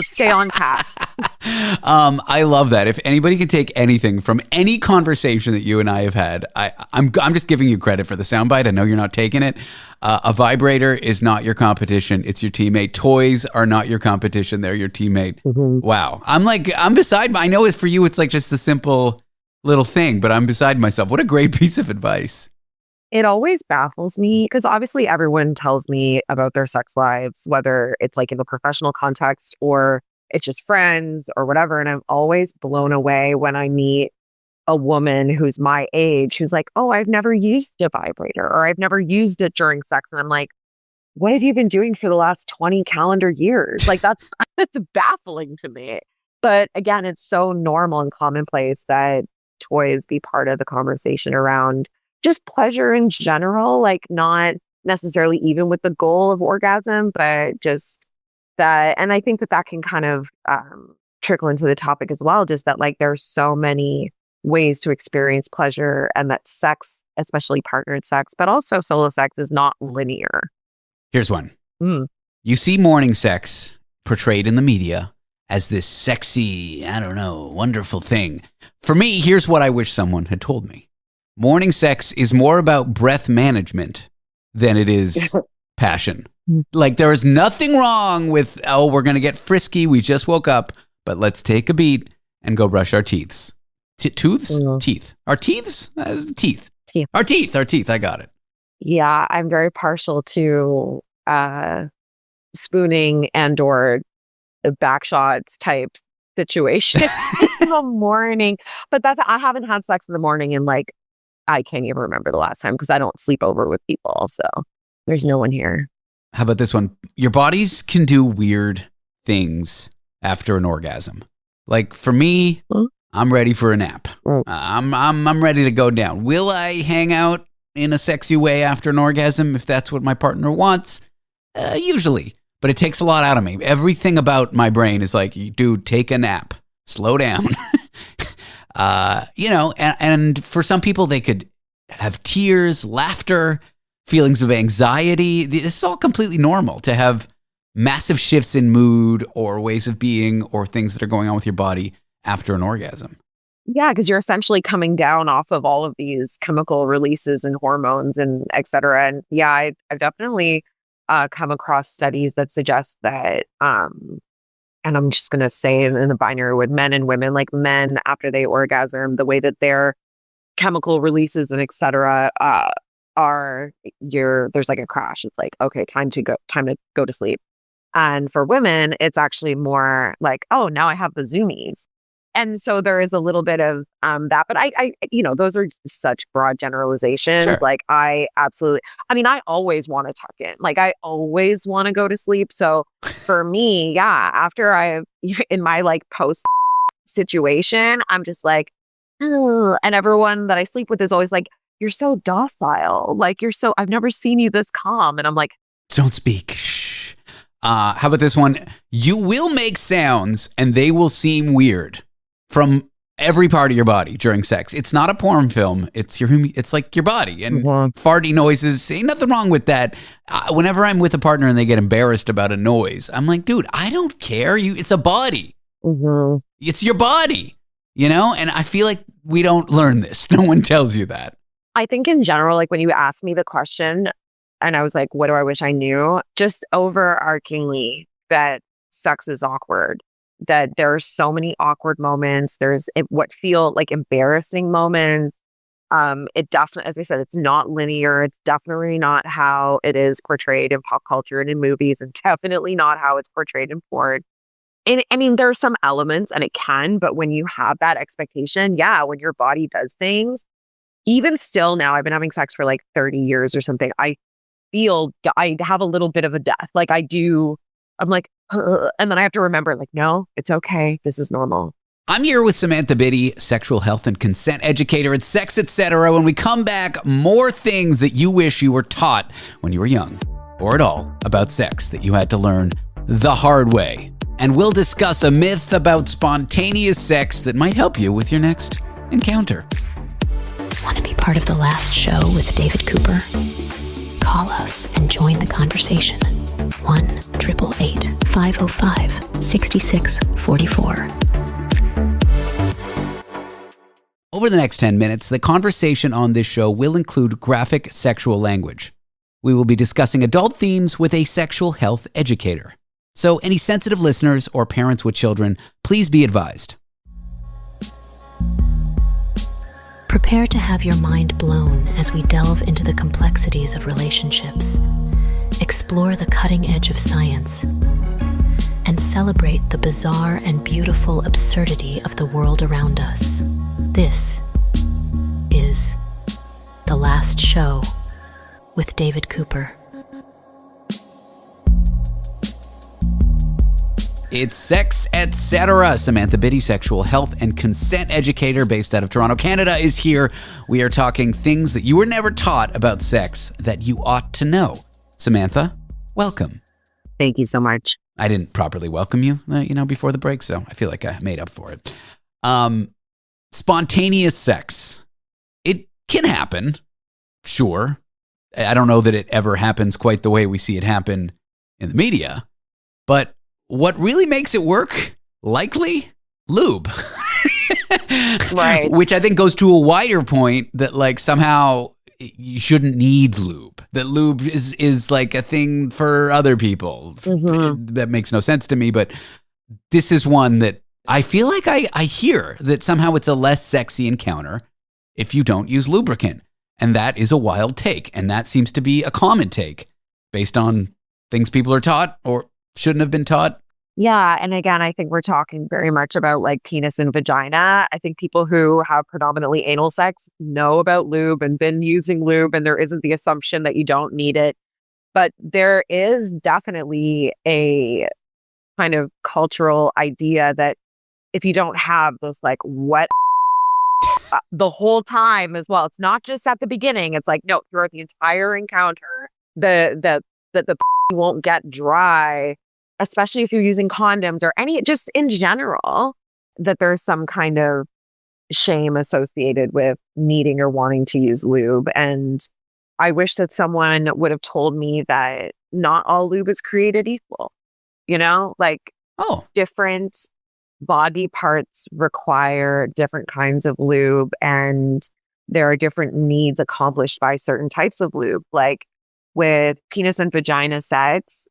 stay on task. I love that. If anybody can take anything from any conversation that you and I have had, I'm just giving you credit for the soundbite. I know you're not taking it. A vibrator is not your competition. It's your teammate. Toys are not your competition. They're your teammate. Mm-hmm. Wow. I'm beside. I know for you, it's like just the simple little thing, but I'm beside myself. What a great piece of advice. It always baffles me because obviously everyone tells me about their sex lives, whether it's like in the professional context or it's just friends or whatever. And I'm always blown away when I meet a woman who's my age, who's like, oh, I've never used a vibrator or I've never used it during sex. And I'm like, what have you been doing for the last 20 calendar years? Like that's baffling to me. But again, it's so normal and commonplace that toys be part of the conversation around just pleasure in general, like not necessarily even with the goal of orgasm, but just that. And I think that can kind of trickle into the topic as well, just that like there's so many ways to experience pleasure and that sex, especially partnered sex, but also solo sex is not linear. Here's one. You see morning sex portrayed in the media as this sexy, wonderful thing. For me, here's what I wish someone had told me. Morning sex is more about breath management than it is passion. Like there is nothing wrong with, we're going to get frisky. We just woke up, but let's take a beat and go brush our teeth. Tooths? Teeth. Our teeths? Teeth. Our teeth. I got it. Yeah, I'm very partial to spooning and or back shots type situation in the morning. But I haven't had sex in the morning and like, I can't even remember the last time because I don't sleep over with people. So there's no one here. How about this one? Your bodies can do weird things after an orgasm. Like for me, I'm ready for a nap. I'm ready to go down. Will I hang out in a sexy way after an orgasm if that's what my partner wants? Usually, but it takes a lot out of me. Everything about my brain is like, dude, take a nap, slow down. And for some people, they could have tears, laughter, feelings of anxiety. This is all completely normal to have massive shifts in mood or ways of being or things that are going on with your body after an orgasm. Yeah, because you're essentially coming down off of all of these chemical releases and hormones and et cetera. And yeah, I've definitely come across studies that suggest that and I'm just going to say in the binary with men and women, like men after they orgasm, the way that their chemical releases and et cetera there's like a crash. It's like, okay, time to go to sleep. And for women, it's actually more like, oh, now I have the zoomies. And so there is a little bit of that, but I those are such broad generalizations. Sure. Like I always want to tuck in. Like I always want to go to sleep. So for me, yeah, after in my like post situation, I'm just like, ugh. And everyone that I sleep with is always like, you're so docile. Like I've never seen you this calm. And I'm like, don't speak. Shh. How about this one? You will make sounds and they will seem weird from every part of your body during sex. It's not a porn film. It's like your body and farty noises. Ain't nothing wrong with that. Whenever I'm with a partner and they get embarrassed about a noise, I'm like, dude, I don't care. It's a body. Mm-hmm. It's your body, And I feel like we don't learn this. No one tells you that. I think in general, like when you asked me the question and I was like, what do I wish I knew? Just overarchingly that sex is awkward. That there are so many awkward moments. There's what feel like embarrassing moments. It definitely, as I said, it's not linear. It's definitely not how it is portrayed in pop culture and in movies, and definitely not how it's portrayed in porn. And I mean, there are some elements, and it can, but when you have that expectation, yeah, when your body does things, even still now, I've been having sex for like 30 years or something. I have a little bit of a death. Like I do. I'm like, and then I have to remember, like, no, it's okay. This is normal. I'm here with Samantha Bitty, sexual health and consent educator at Sex Etc. When we come back, more things that you wish you were taught when you were young or at all about sex that you had to learn the hard way. And we'll discuss a myth about spontaneous sex that might help you with your next encounter. Want to be part of the last show with David Cooper? Call us and join the conversation. 1-888-505-6644. Over the next 10 minutes, the conversation on this show will include graphic sexual language. We will be discussing adult themes with a sexual health educator. So any sensitive listeners or parents with children, please be advised. Prepare to have your mind blown as we delve into the complexities of relationships, explore the cutting edge of science, and celebrate the bizarre and beautiful absurdity of the world around us. This is The Last Show with David Cooper. It's Sex Etc. Samantha Bitty, sexual health and consent educator based out of Toronto, Canada, is here. We are talking things that you were never taught about sex that you ought to know. Samantha, welcome. Thank you so much. I didn't properly welcome you, before the break, so I feel like I made up for it. Spontaneous sex. It can happen, sure. I don't know that it ever happens quite the way we see it happen in the media, but what really makes it work, likely, lube. Right. Which I think goes to a wider point that like somehow you shouldn't need lube. That lube is like a thing for other people. Mm-hmm. That makes no sense to me, but this is one that I feel like I hear that somehow it's a less sexy encounter if you don't use lubricant. And that is a wild take. And that seems to be a common take based on things people are taught or shouldn't have been taught. Yeah. And again, I think we're talking very much about like penis and vagina. I think people who have predominantly anal sex know about lube and been using lube, and there isn't the assumption that you don't need it. But there is definitely a kind of cultural idea that if you don't have this like wet the whole time as well, it's not just at the beginning. It's like, no, throughout the entire encounter, the won't get dry, especially if you're using condoms or just in general, that there's some kind of shame associated with needing or wanting to use lube. And I wish that someone would have told me that not all lube is created equal, different body parts require different kinds of lube, and there are different needs accomplished by certain types of lube. Like with penis and vagina sex,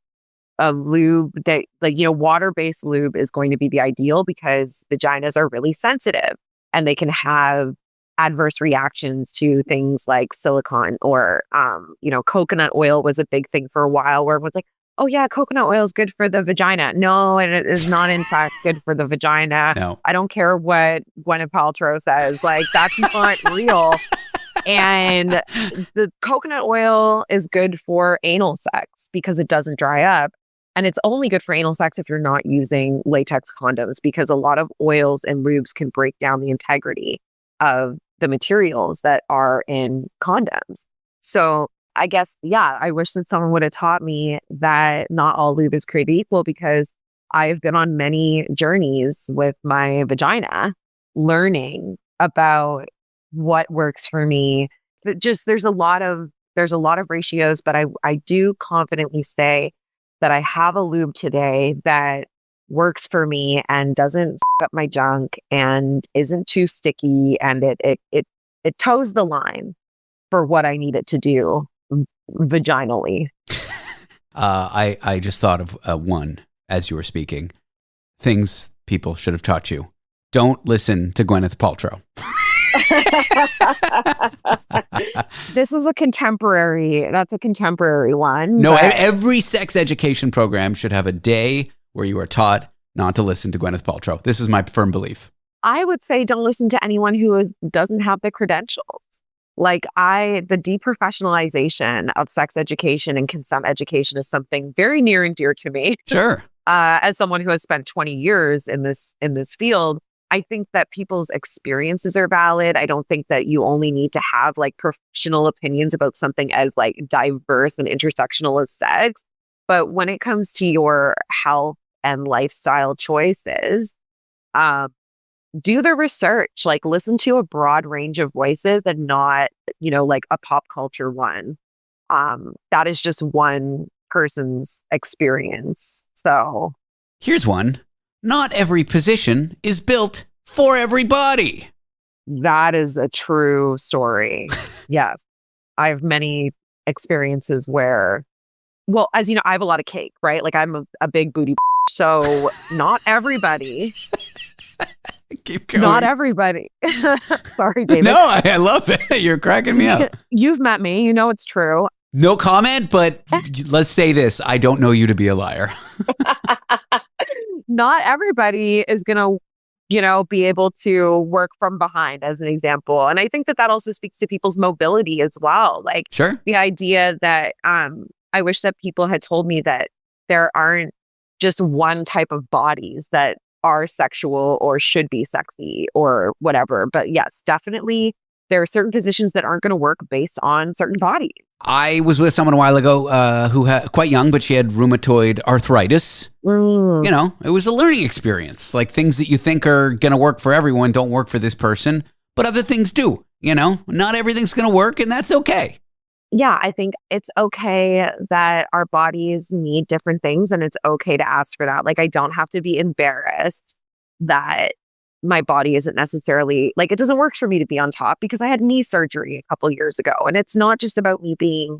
a lube that water-based lube is going to be the ideal because vaginas are really sensitive and they can have adverse reactions to things like silicone or, coconut oil was a big thing for a while where everyone's like, oh yeah, coconut oil is good for the vagina. No, and it is not in fact good for the vagina. No. I don't care what Gwyneth Paltrow says. Like, that's not real. And the coconut oil is good for anal sex because it doesn't dry up. And it's only good for anal sex if you're not using latex condoms, because a lot of oils and lubes can break down the integrity of the materials that are in condoms. So I guess, yeah, I wish that someone would have taught me that not all lube is created equal, because I've been on many journeys with my vagina learning about what works for me. There's a lot of ratios, but I do confidently say that I have a lube today that works for me and doesn't f up my junk and isn't too sticky, and it toes the line for what I need it to do vaginally. I just thought of one as you were speaking. Things people should have taught you. Don't listen to Gwyneth Paltrow. That's a contemporary one. No, every sex education program should have a day where you are taught not to listen to Gwyneth Paltrow. This is my firm belief. I would say don't listen to anyone who doesn't have the credentials. Like the deprofessionalization of sex education and consent education is something very near and dear to me. Sure. As someone who has spent 20 years in this field, I think that people's experiences are valid. I don't think that you only need to have like professional opinions about something as like diverse and intersectional as sex. But when it comes to your health and lifestyle choices, do the research, like listen to a broad range of voices and not, like a pop culture one. That is just one person's experience. So here's one. Not every position is built for everybody. that is a true story. Yes. I have many experiences where, well, as you know, I have a lot of cake, right? Like I'm a big booty. So not everybody. Keep going. Not everybody. Sorry, David. No, I love it. You're cracking me up. You've met me. You know it's true. No comment, but let's say this. I don't know you to be a liar. Not everybody is going to, be able to work from behind, as an example. And I think that also speaks to people's mobility as well. Like Sure. the idea that I wish that people had told me that there aren't just one type of bodies that are sexual or should be sexy or whatever. But yes, definitely there are certain positions that aren't going to work based on certain bodies. I was with someone a while ago who had quite young, but she had rheumatoid arthritis. It was a learning experience. Like things that you think are going to work for everyone don't work for this person, but other things do. Not everything's going to work, and that's okay. Yeah, I think it's okay that our bodies need different things, and it's okay to ask for that. Like, I don't have to be embarrassed that my body isn't necessarily, like, it doesn't work for me to be on top because I had knee surgery a couple years ago. And it's not just about me being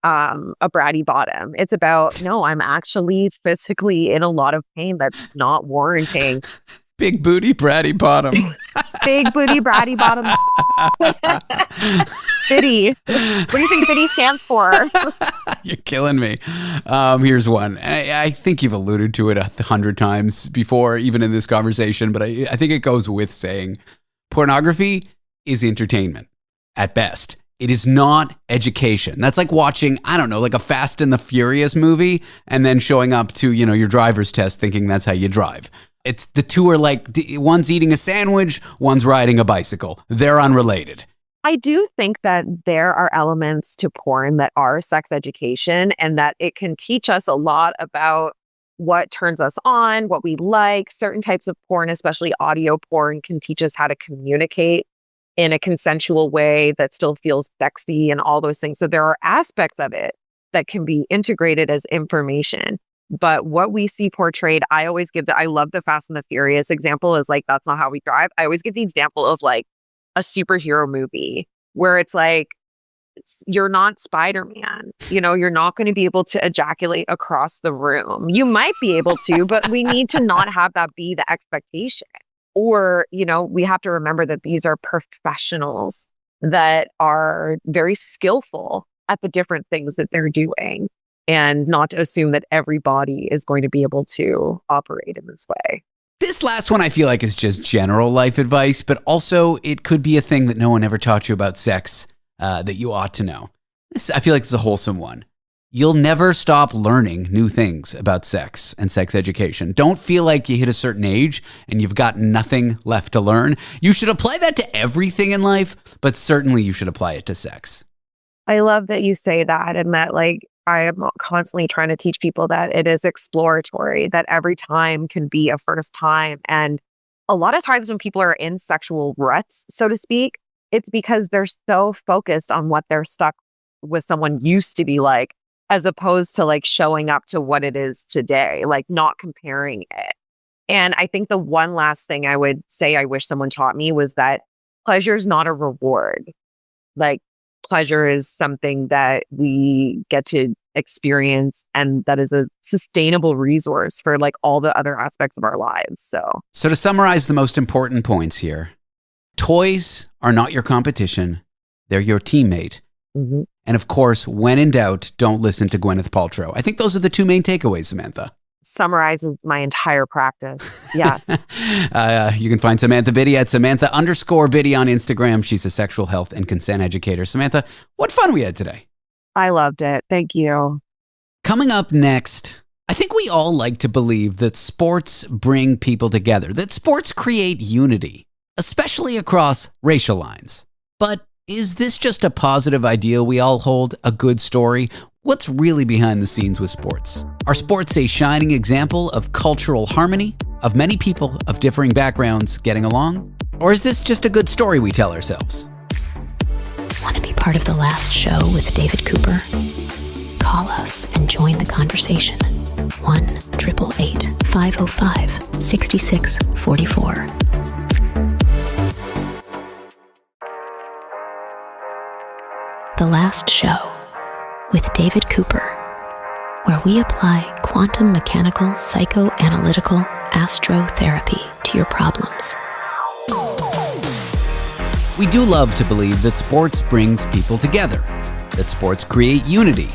a bratty bottom. It's about, no, I'm actually physically in a lot of pain that's not warranting. Big booty, bratty bottom. Big booty, bratty bottom. Bitty. What do you think Bitty stands for? You're killing me. Here's one. I think you've alluded to it 100 times before, even in this conversation, but I think it goes with saying pornography is entertainment at best. It is not education. That's like watching, I don't know, like a Fast and the Furious movie and then showing up to, your driver's test thinking that's how you drive. It's the two are like, one's eating a sandwich, one's riding a bicycle. They're unrelated. I do think that there are elements to porn that are sex education and that it can teach us a lot about what turns us on, what we like. Certain types of porn, especially audio porn, can teach us how to communicate in a consensual way that still feels sexy and all those things. So there are aspects of it that can be integrated as information. But what we see portrayed, I always give I love the Fast and the Furious example is like, that's not how we drive. I always give the example of like a superhero movie where it's like, you're not Spider-Man. You're not going to be able to ejaculate across the room. You might be able to, but we need to not have that be the expectation. Or, we have to remember that these are professionals that are very skillful at the different things that they're doing. And not to assume that everybody is going to be able to operate in this way. This last one I feel like is just general life advice, but also it could be a thing that no one ever taught you about sex that you ought to know. I feel like it's a wholesome one. You'll never stop learning new things about sex and sex education. Don't feel like you hit a certain age and you've got nothing left to learn. You should apply that to everything in life, but certainly you should apply it to sex. I love that you say that and that I am constantly trying to teach people that it is exploratory, that every time can be a first time. And a lot of times when people are in sexual ruts, so to speak, it's because they're so focused on what they're stuck with someone used to be like, as opposed to like showing up to what it is today, like not comparing it. And I think the one last thing I would say I wish someone taught me was that pleasure is not a reward. Like, pleasure is something that we get to experience and that is a sustainable resource for like all the other aspects of our lives. So to summarize the most important points here, toys are not your competition. They're your teammate. Mm-hmm. And of course, when in doubt, don't listen to Gwyneth Paltrow. I think those are the two main takeaways, Samantha. Summarizes my entire practice. Yes. You can find Samantha Bitty at Samantha_Bitty on Instagram. She's a sexual health and consent educator. Samantha, what fun we had today. I loved it. Thank you. Coming up next, I think we all like to believe that sports bring people together, that sports create unity, especially across racial lines. But is this just a positive ideal we all hold, a good story? What's really behind the scenes with sports? Are sports a shining example of cultural harmony, of many people of differing backgrounds getting along? Or is this just a good story we tell ourselves? Want to be part of The Last Show with David Cooper? Call us and join the conversation. 1-888-505-6644. The Last Show with David Cooper, where we apply quantum mechanical psychoanalytical astrotherapy to your problems. We do love to believe that sports brings people together, that sports create unity,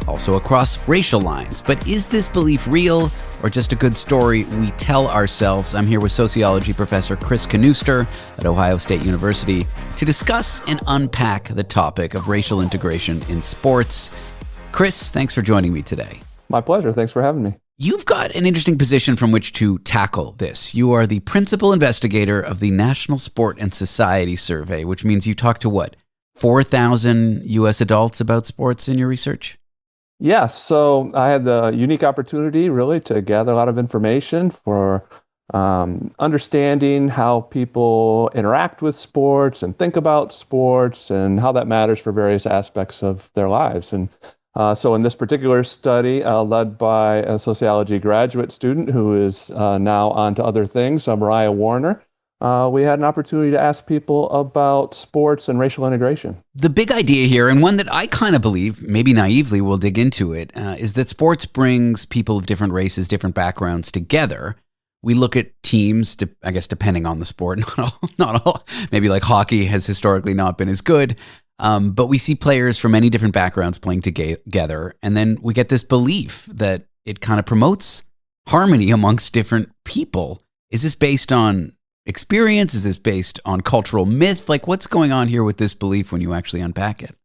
also across racial lines. But is this belief real or just a good story we tell ourselves? I'm here with sociology professor Chris Knoester at Ohio State University to discuss and unpack the topic of racial integration in sports. Chris, thanks for joining me today. My pleasure. Thanks for having me. You've got an interesting position from which to tackle this. You are the principal investigator of the National Sport and Society Survey, which means you talk to 4,000 U.S. adults about sports in your research? Yes. So I had the unique opportunity really to gather a lot of information for understanding how people interact with sports and think about sports and how that matters for various aspects of their lives. And so in this particular study, led by a sociology graduate student who is now on to other things, Mariah Warner, we had an opportunity to ask people about sports and racial integration. The big idea here, and one that I kind of believe, maybe naively we'll dig into it, is that sports brings people of different races, different backgrounds together. We look at teams, I guess depending on the sport, not all, maybe like hockey has historically not been as good, but we see players from many different backgrounds playing together, and then we get this belief that it kind of promotes harmony amongst different people. Is this based on experience? Is this based on cultural myth? Like, what's going on here with this belief when you actually unpack it?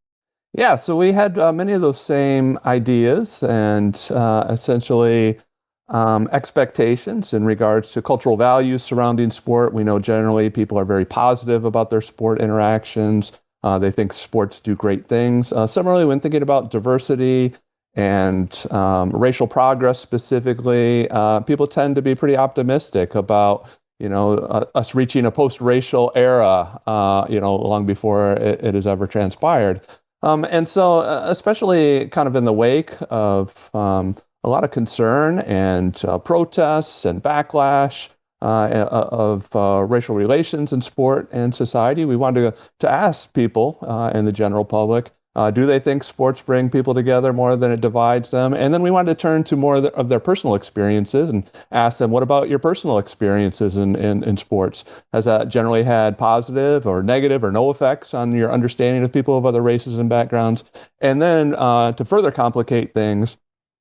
Yeah, so we had many of those same ideas and essentially expectations in regards to cultural values surrounding sport. We know generally people are very positive about their sport interactions. They think sports do great things. Similarly, when thinking about diversity and racial progress specifically, people tend to be pretty optimistic about us reaching a post-racial era, long before it has ever transpired. And so, especially kind of in the wake of a lot of concern and protests and backlash of racial relations in sport and society, we wanted to ask people in the general public, do they think sports bring people together more than it divides them? And then we wanted to turn to more of their personal experiences and ask them, what about your personal experiences in sports? Has that generally had positive or negative or no effects on your understanding of people of other races and backgrounds? And then to further complicate things,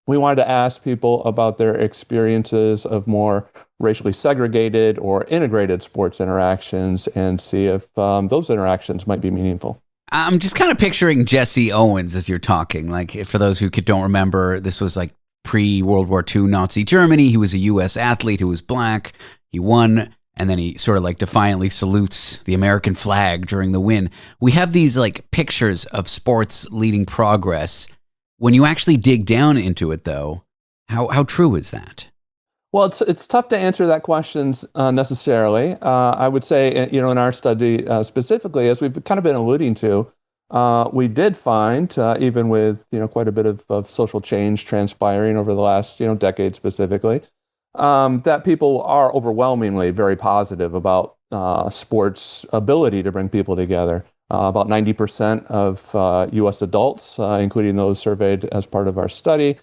we wanted to ask people about their experiences of more racially segregated or integrated sports interactions and see if those interactions might be meaningful. I'm just kind of picturing Jesse Owens as you're talking. Like, for those who don't remember, this was like pre-World War II Nazi Germany. He was a U.S. athlete who was black. He won, and then he sort of like defiantly salutes the American flag during the win. We have these like pictures of sports leading progress. When you actually dig down into it, though, how true is that? Well, it's tough to answer that question necessarily. I would say, in our study specifically, as we've kind of been alluding to, we did find, even with quite a bit of social change transpiring over the last decade specifically, that people are overwhelmingly very positive about sports' ability to bring people together. About 90% of U.S. adults, including those surveyed as part of our study,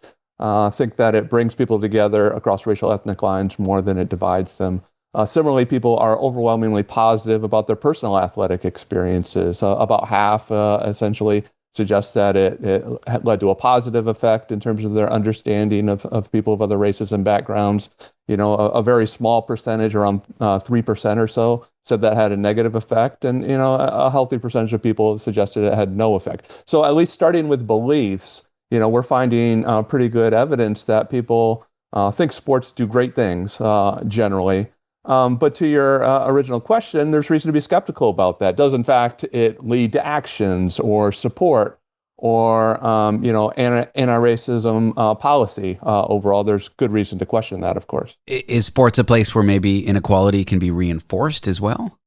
think that it brings people together across racial ethnic lines more than it divides them. Similarly, people are overwhelmingly positive about their personal athletic experiences. About half essentially suggest that it led to a positive effect in terms of their understanding of people of other races and backgrounds. A very small percentage, around 3% or so, said that had a negative effect. And, a healthy percentage of people suggested it had no effect. So at least starting with beliefs, we're finding pretty good evidence that people think sports do great things generally. But to your original question, there's reason to be skeptical about that. Does, in fact, it lead to actions or support or anti-racism policy overall. There's good reason to question that, of course. Is sports a place where maybe inequality can be reinforced as well?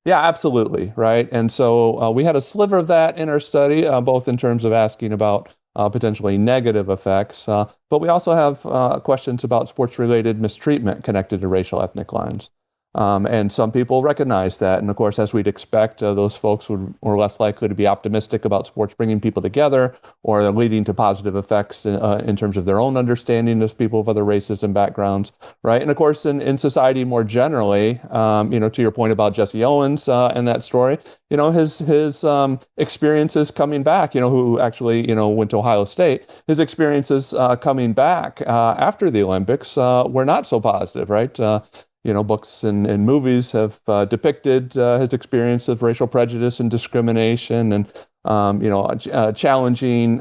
Yeah, absolutely, right. And so we had a sliver of that in our study, both in terms of asking about potentially negative effects, but we also have questions about sports-related mistreatment connected to racial ethnic lines. And some people recognize that. And of course, as we'd expect, those folks were less likely to be optimistic about sports bringing people together or leading to positive effects in terms of their own understanding of people of other races and backgrounds, right? And of course, in society more generally, to your point about Jesse Owens and that story, his experiences coming back, who actually, went to Ohio State, his experiences coming back after the Olympics were not so positive, right? Books and movies have depicted his experience of racial prejudice and discrimination and, challenging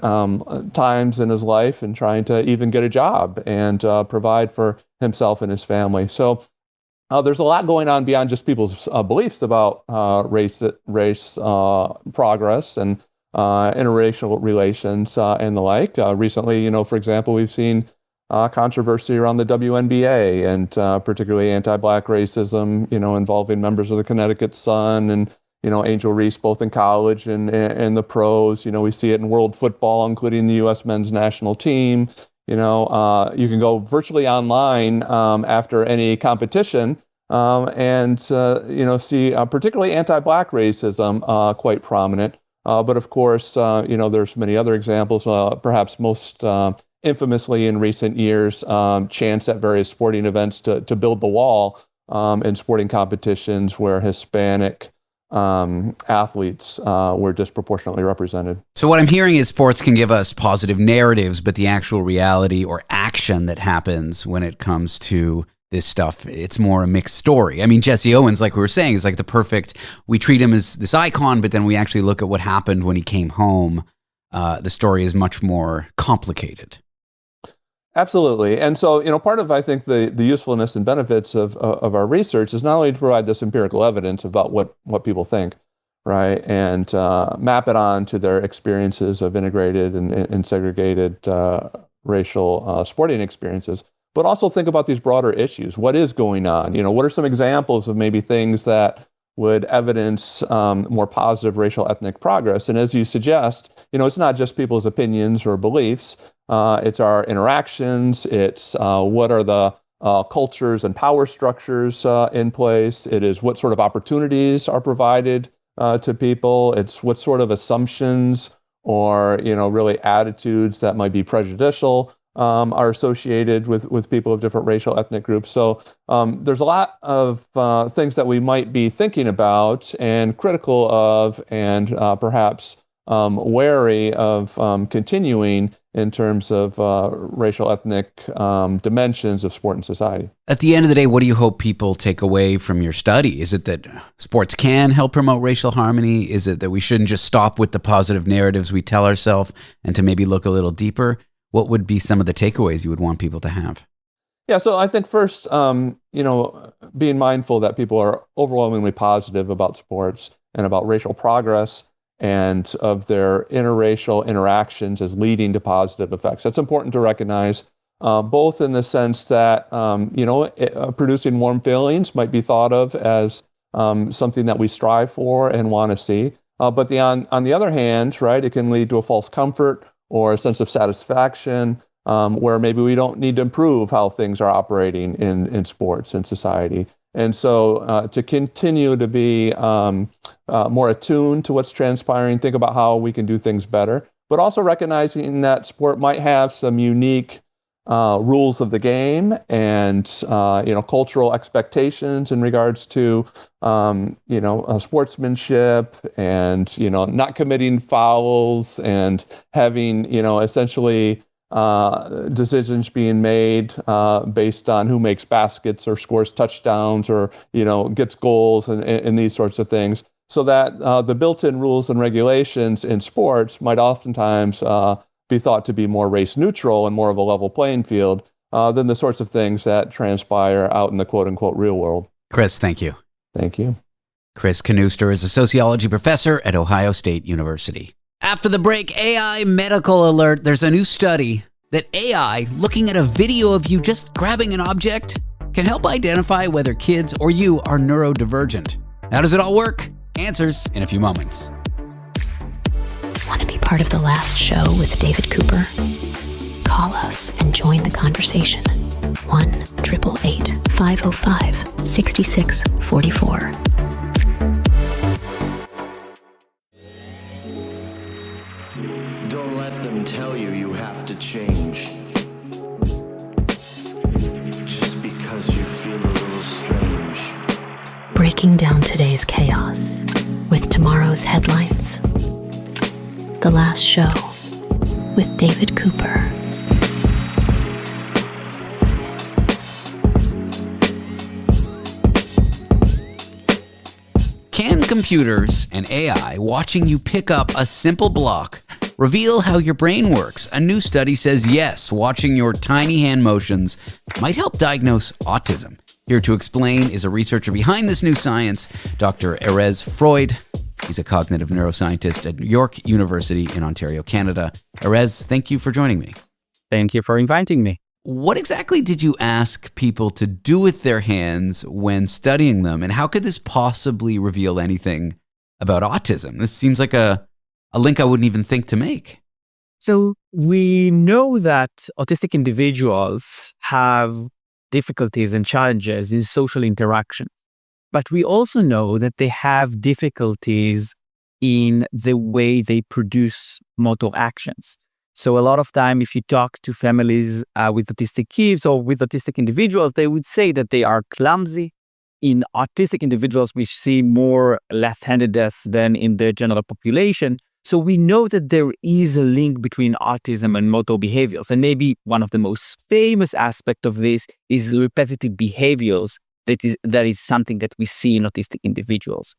times in his life and trying to even get a job and provide for himself and his family. So there's a lot going on beyond just people's beliefs about race progress and interracial relations and the like. Recently, for example, we've seen controversy around the WNBA and particularly anti-Black racism, involving members of the Connecticut Sun and, Angel Reese, both in college and the pros. We see it in world football, including the U.S. men's national team. You can go virtually online after any competition and see particularly anti-Black racism quite prominent. But of course, there's many other examples, perhaps most infamously in recent years, chants at various sporting events to build the wall in sporting competitions where Hispanic athletes were disproportionately represented. So what I'm hearing is sports can give us positive narratives, but the actual reality or action that happens when it comes to this stuff, it's more a mixed story. I mean, Jesse Owens, like we were saying, is like the perfect, we treat him as this icon, but then we actually look at what happened when he came home. The story is much more complicated. Absolutely. And so, part of, I think, the usefulness and benefits of our research is not only to provide this empirical evidence about what people think, right, and map it on to their experiences of integrated and segregated racial sporting experiences, but also think about these broader issues. What is going on? What are some examples of maybe things that would evidence more positive racial ethnic progress? And as you suggest, it's not just people's opinions or beliefs. It's our interactions. It's what are the cultures and power structures in place. It is what sort of opportunities are provided to people. It's what sort of assumptions or really attitudes that might be prejudicial are associated with people of different racial ethnic groups. So there's a lot of things that we might be thinking about and critical of and perhaps wary of continuing in terms of racial ethnic dimensions of sport and society. At the end of the day, what do you hope people take away from your study? Is it that sports can help promote racial harmony? Is it that we shouldn't just stop with the positive narratives we tell ourselves and to maybe look a little deeper? What would be some of the takeaways you would want people to have? Yeah, so I think first, being mindful that people are overwhelmingly positive about sports and about racial progress and of their interracial interactions as leading to positive effects. That's important to recognize, both in the sense that, producing warm feelings might be thought of as something that we strive for and want to see. But on the other hand, right, it can lead to a false comfort or a sense of satisfaction where maybe we don't need to improve how things are operating in sports and society. And so to continue to be more attuned to what's transpiring, think about how we can do things better, but also recognizing that sport might have some unique rules of the game and, cultural expectations in regards to, sportsmanship and, not committing fouls and having, essentially decisions being made based on who makes baskets or scores touchdowns or, gets goals and these sorts of things. So that the built-in rules and regulations in sports might oftentimes be thought to be more race neutral and more of a level playing field than the sorts of things that transpire out in the quote-unquote real world. Chris, thank you. Thank you. Chris Knoester is a sociology professor at Ohio State University. After the break, AI medical alert. There's a new study that AI, looking at a video of you just grabbing an object, can help identify whether kids or you are neurodivergent. How does it all work? Answers in a few moments. Want to be part of the last show with David Cooper? Call us and join the conversation. 1-888-505-6644. Don't let them tell you you have to change. Just because you feel a little strange. Breaking down today's chaos with tomorrow's headlines. The last show with David Cooper. Can computers and AI watching you pick up a simple block reveal how your brain works? A new study says yes, watching your tiny hand motions might help diagnose autism. Here to explain is a researcher behind this new science, Dr. Erez Freud. He's a cognitive neuroscientist at York University in Ontario, Canada. Erez, thank you for joining me. Thank you for inviting me. What exactly did you ask people to do with their hands when studying them, and how could this possibly reveal anything about autism? This seems like a link I wouldn't even think to make. So we know that autistic individuals have difficulties and challenges in social interaction, but we also know that they have difficulties in the way they produce motor actions. So a lot of time, if you talk to families with autistic kids or with autistic individuals, they would say that they are clumsy. In autistic individuals, we see more left-handedness than in the general population. So we know that there is a link between autism and motor behaviors. And maybe one of the most famous aspects of this is repetitive behaviors. That is something that we see in autistic individuals.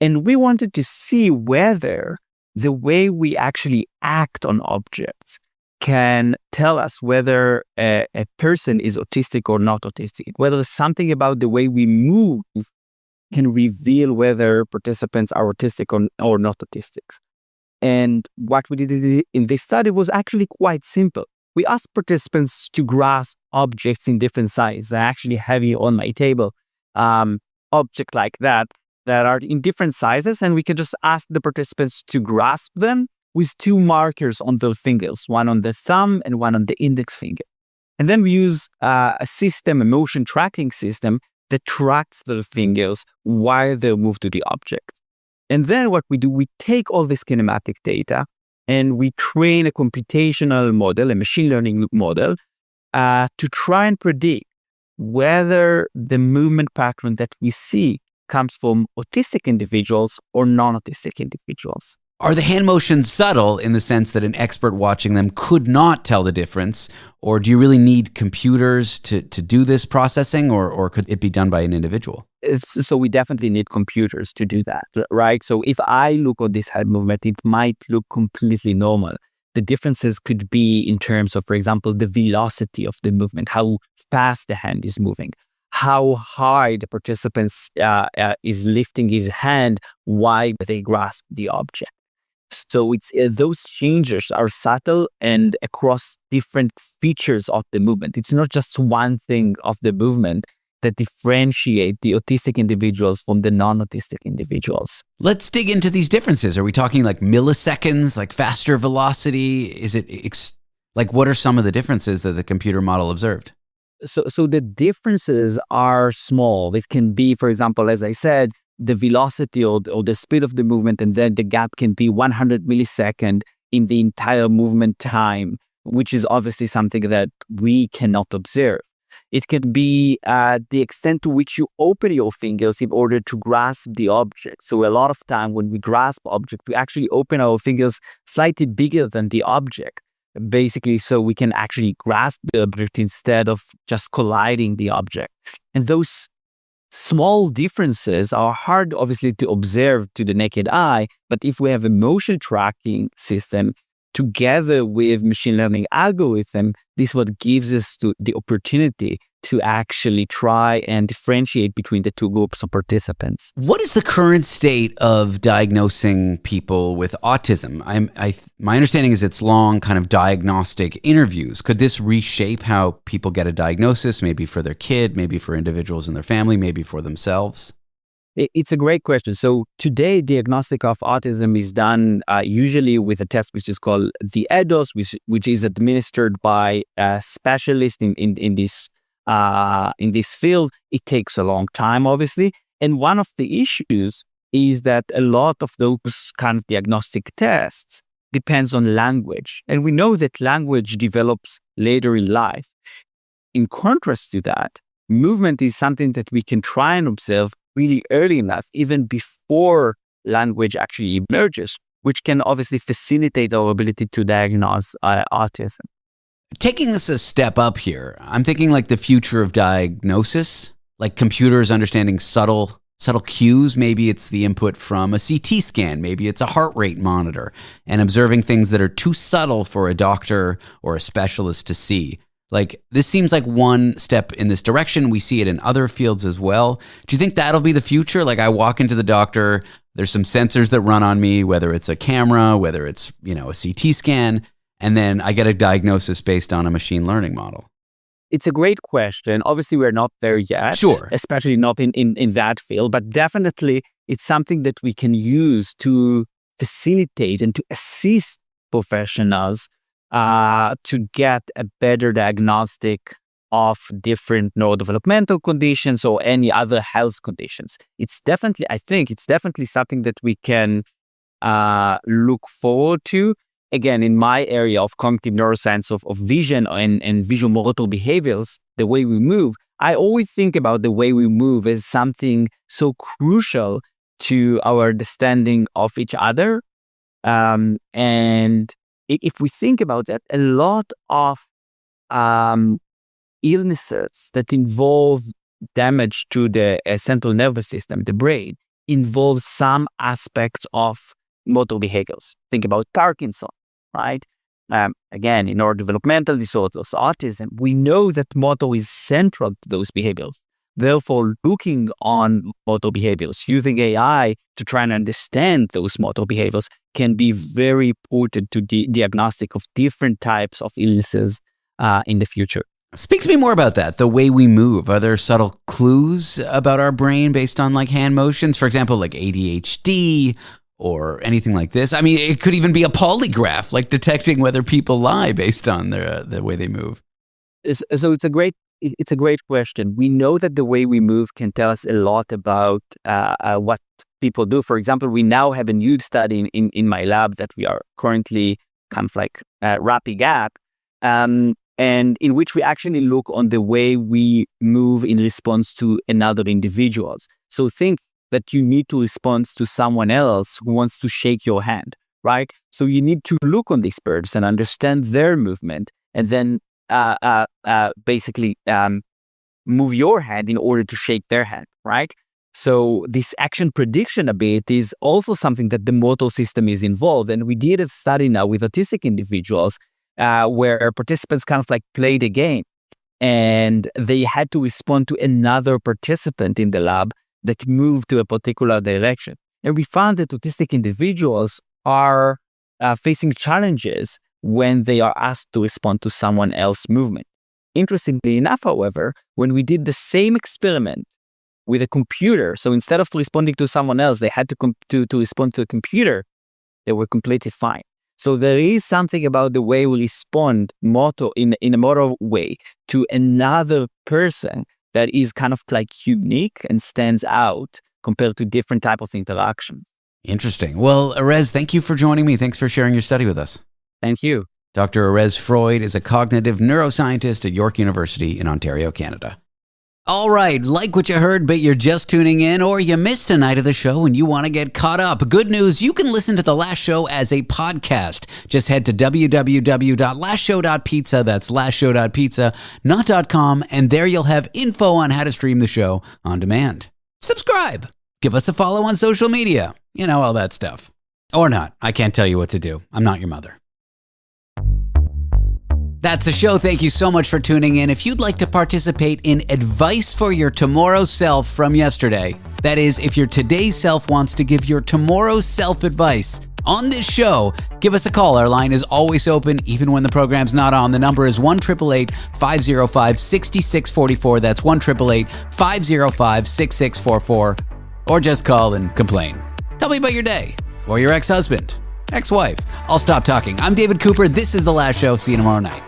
And we wanted to see whether the way we actually act on objects can tell us whether a person is autistic or not autistic, whether something about the way we move can reveal whether participants are autistic or not autistic. And what we did in this study was actually quite simple. We asked participants to grasp objects in different sizes. I actually have here on my table object like that are in different sizes, and we can just ask the participants to grasp them with two markers on their fingers, one on the thumb and one on the index finger. And then we use a motion tracking system that tracks their fingers while they move to the object. And then what we do, we take all this kinematic data and we train a computational model, a machine learning model, to try and predict whether the movement pattern that we see comes from autistic individuals or non-autistic individuals. Are the hand motions subtle in the sense that an expert watching them could not tell the difference? Or do you really need computers to do this processing, or could it be done by an individual? So we definitely need computers to do that, right? So if I look at this hand movement, it might look completely normal. The differences could be in terms of, for example, the velocity of the movement, how fast the hand is moving, how high the participant is lifting his hand while they grasp the object. So it's those changes are subtle and across different features of the movement. It's not just one thing of the movement that differentiate the autistic individuals from the non-autistic individuals. Let's dig into these differences. Are we talking like milliseconds, like faster velocity? Is it like what are some of the differences that the computer model observed? So the differences are small. It can be, for example, as I said, the velocity or the speed of the movement, and then the gap can be 100 milliseconds in the entire movement time, which is obviously something that we cannot observe. It can be the extent to which you open your fingers in order to grasp the object. So a lot of time when we grasp object, we actually open our fingers slightly bigger than the object, basically so we can actually grasp the object instead of just colliding the object. And those small differences are hard, obviously, to observe to the naked eye, but if we have a motion tracking system together with machine learning algorithm, this is what gives us the opportunity to actually try and differentiate between the two groups of participants. What is the current state of diagnosing people with autism? My understanding is it's long kind of diagnostic interviews. Could this reshape how people get a diagnosis, maybe for their kid, maybe for individuals in their family, maybe for themselves? It's a great question. So today, diagnostic of autism is done usually with a test which is called the EDOS, which is administered by a specialist in this field. It takes a long time, obviously. And one of the issues is that a lot of those kind of diagnostic tests depends on language. And we know that language develops later in life. In contrast to that, movement is something that we can try and observe really early enough, even before language actually emerges, which can obviously facilitate our ability to diagnose autism. Taking this a step up here, I'm thinking like the future of diagnosis, like computers understanding subtle cues. Maybe it's the input from a CT scan, maybe it's a heart rate monitor, and observing things that are too subtle for a doctor or a specialist to see. Like, this seems like one step in this direction. We see it in other fields as well. Do you think that'll be the future? Like, I walk into the doctor, there's some sensors that run on me, whether it's a camera, whether it's, a CT scan, and then I get a diagnosis based on a machine learning model. It's a great question. Obviously, we're not there yet. Sure. Especially not in that field, but definitely it's something that we can use to facilitate and to assist professionals to get a better diagnostic of different neurodevelopmental conditions or any other health conditions. I think it's definitely something that we can look forward to. Again, in my area of cognitive neuroscience of vision and visual motor behaviors, the way we move, I always think about the way we move as something so crucial to our understanding of each other. And if we think about that, a lot of illnesses that involve damage to the central nervous system, the brain, involve some aspects of motor behaviors. Think about Parkinson, right? Again, in neurodevelopmental disorders, autism, we know that motor is central to those behaviors. Therefore, looking on motor behaviors, using AI to try and understand those motor behaviors can be very important to the diagnostic of different types of illnesses in the future. Speak to me more about that, the way we move. Are there subtle clues about our brain based on like hand motions? For example, like ADHD or anything like this? I mean, it could even be a polygraph, like detecting whether people lie based on the way they move. So it's a great question. We know that the way we move can tell us a lot about what people do. For example, we now have a new study in my lab that we are currently kind of like wrapping up, and in which we actually look on the way we move in response to another individuals. So think that you need to respond to someone else who wants to shake your hand, right? So you need to look on this person, understand their movement, and then basically move your hand in order to shake their hand, right? So this action prediction ability is also something that the motor system is involved. And we did a study now with autistic individuals where participants kind of like played a game and they had to respond to another participant in the lab that moved to a particular direction. And we found that autistic individuals are facing challenges when they are asked to respond to someone else's movement. Interestingly enough, however, when we did the same experiment with a computer, so instead of responding to someone else, they had to respond to a computer, they were completely fine. So there is something about the way we respond in a motor way to another person that is kind of like unique and stands out compared to different type of interactions. Interesting. Well, Erez, thank you for joining me. Thanks for sharing your study with us. Thank you. Dr. Erez Freud is a cognitive neuroscientist at York University in Ontario, Canada. All right, like what you heard, but you're just tuning in, or you missed a night of the show and you want to get caught up. Good news, you can listen to the last show as a podcast. Just head to www.lastshow.pizza, that's lastshow.pizza, not .com, and there you'll have info on how to stream the show on demand. Subscribe. Give us a follow on social media. You know, all that stuff. Or not. I can't tell you what to do. I'm not your mother. That's the show. Thank you so much for tuning in. If you'd like to participate in advice for your tomorrow self from yesterday, that is, if your today's self wants to give your tomorrow self advice on this show, give us a call. Our line is always open, even when the program's not on. The number is 1-888-505-6644. That's 1-888-505-6644. Or just call and complain. Tell me about your day or your ex-husband, ex-wife. I'll stop talking. I'm David Cooper. This is The Last Show. See you tomorrow night.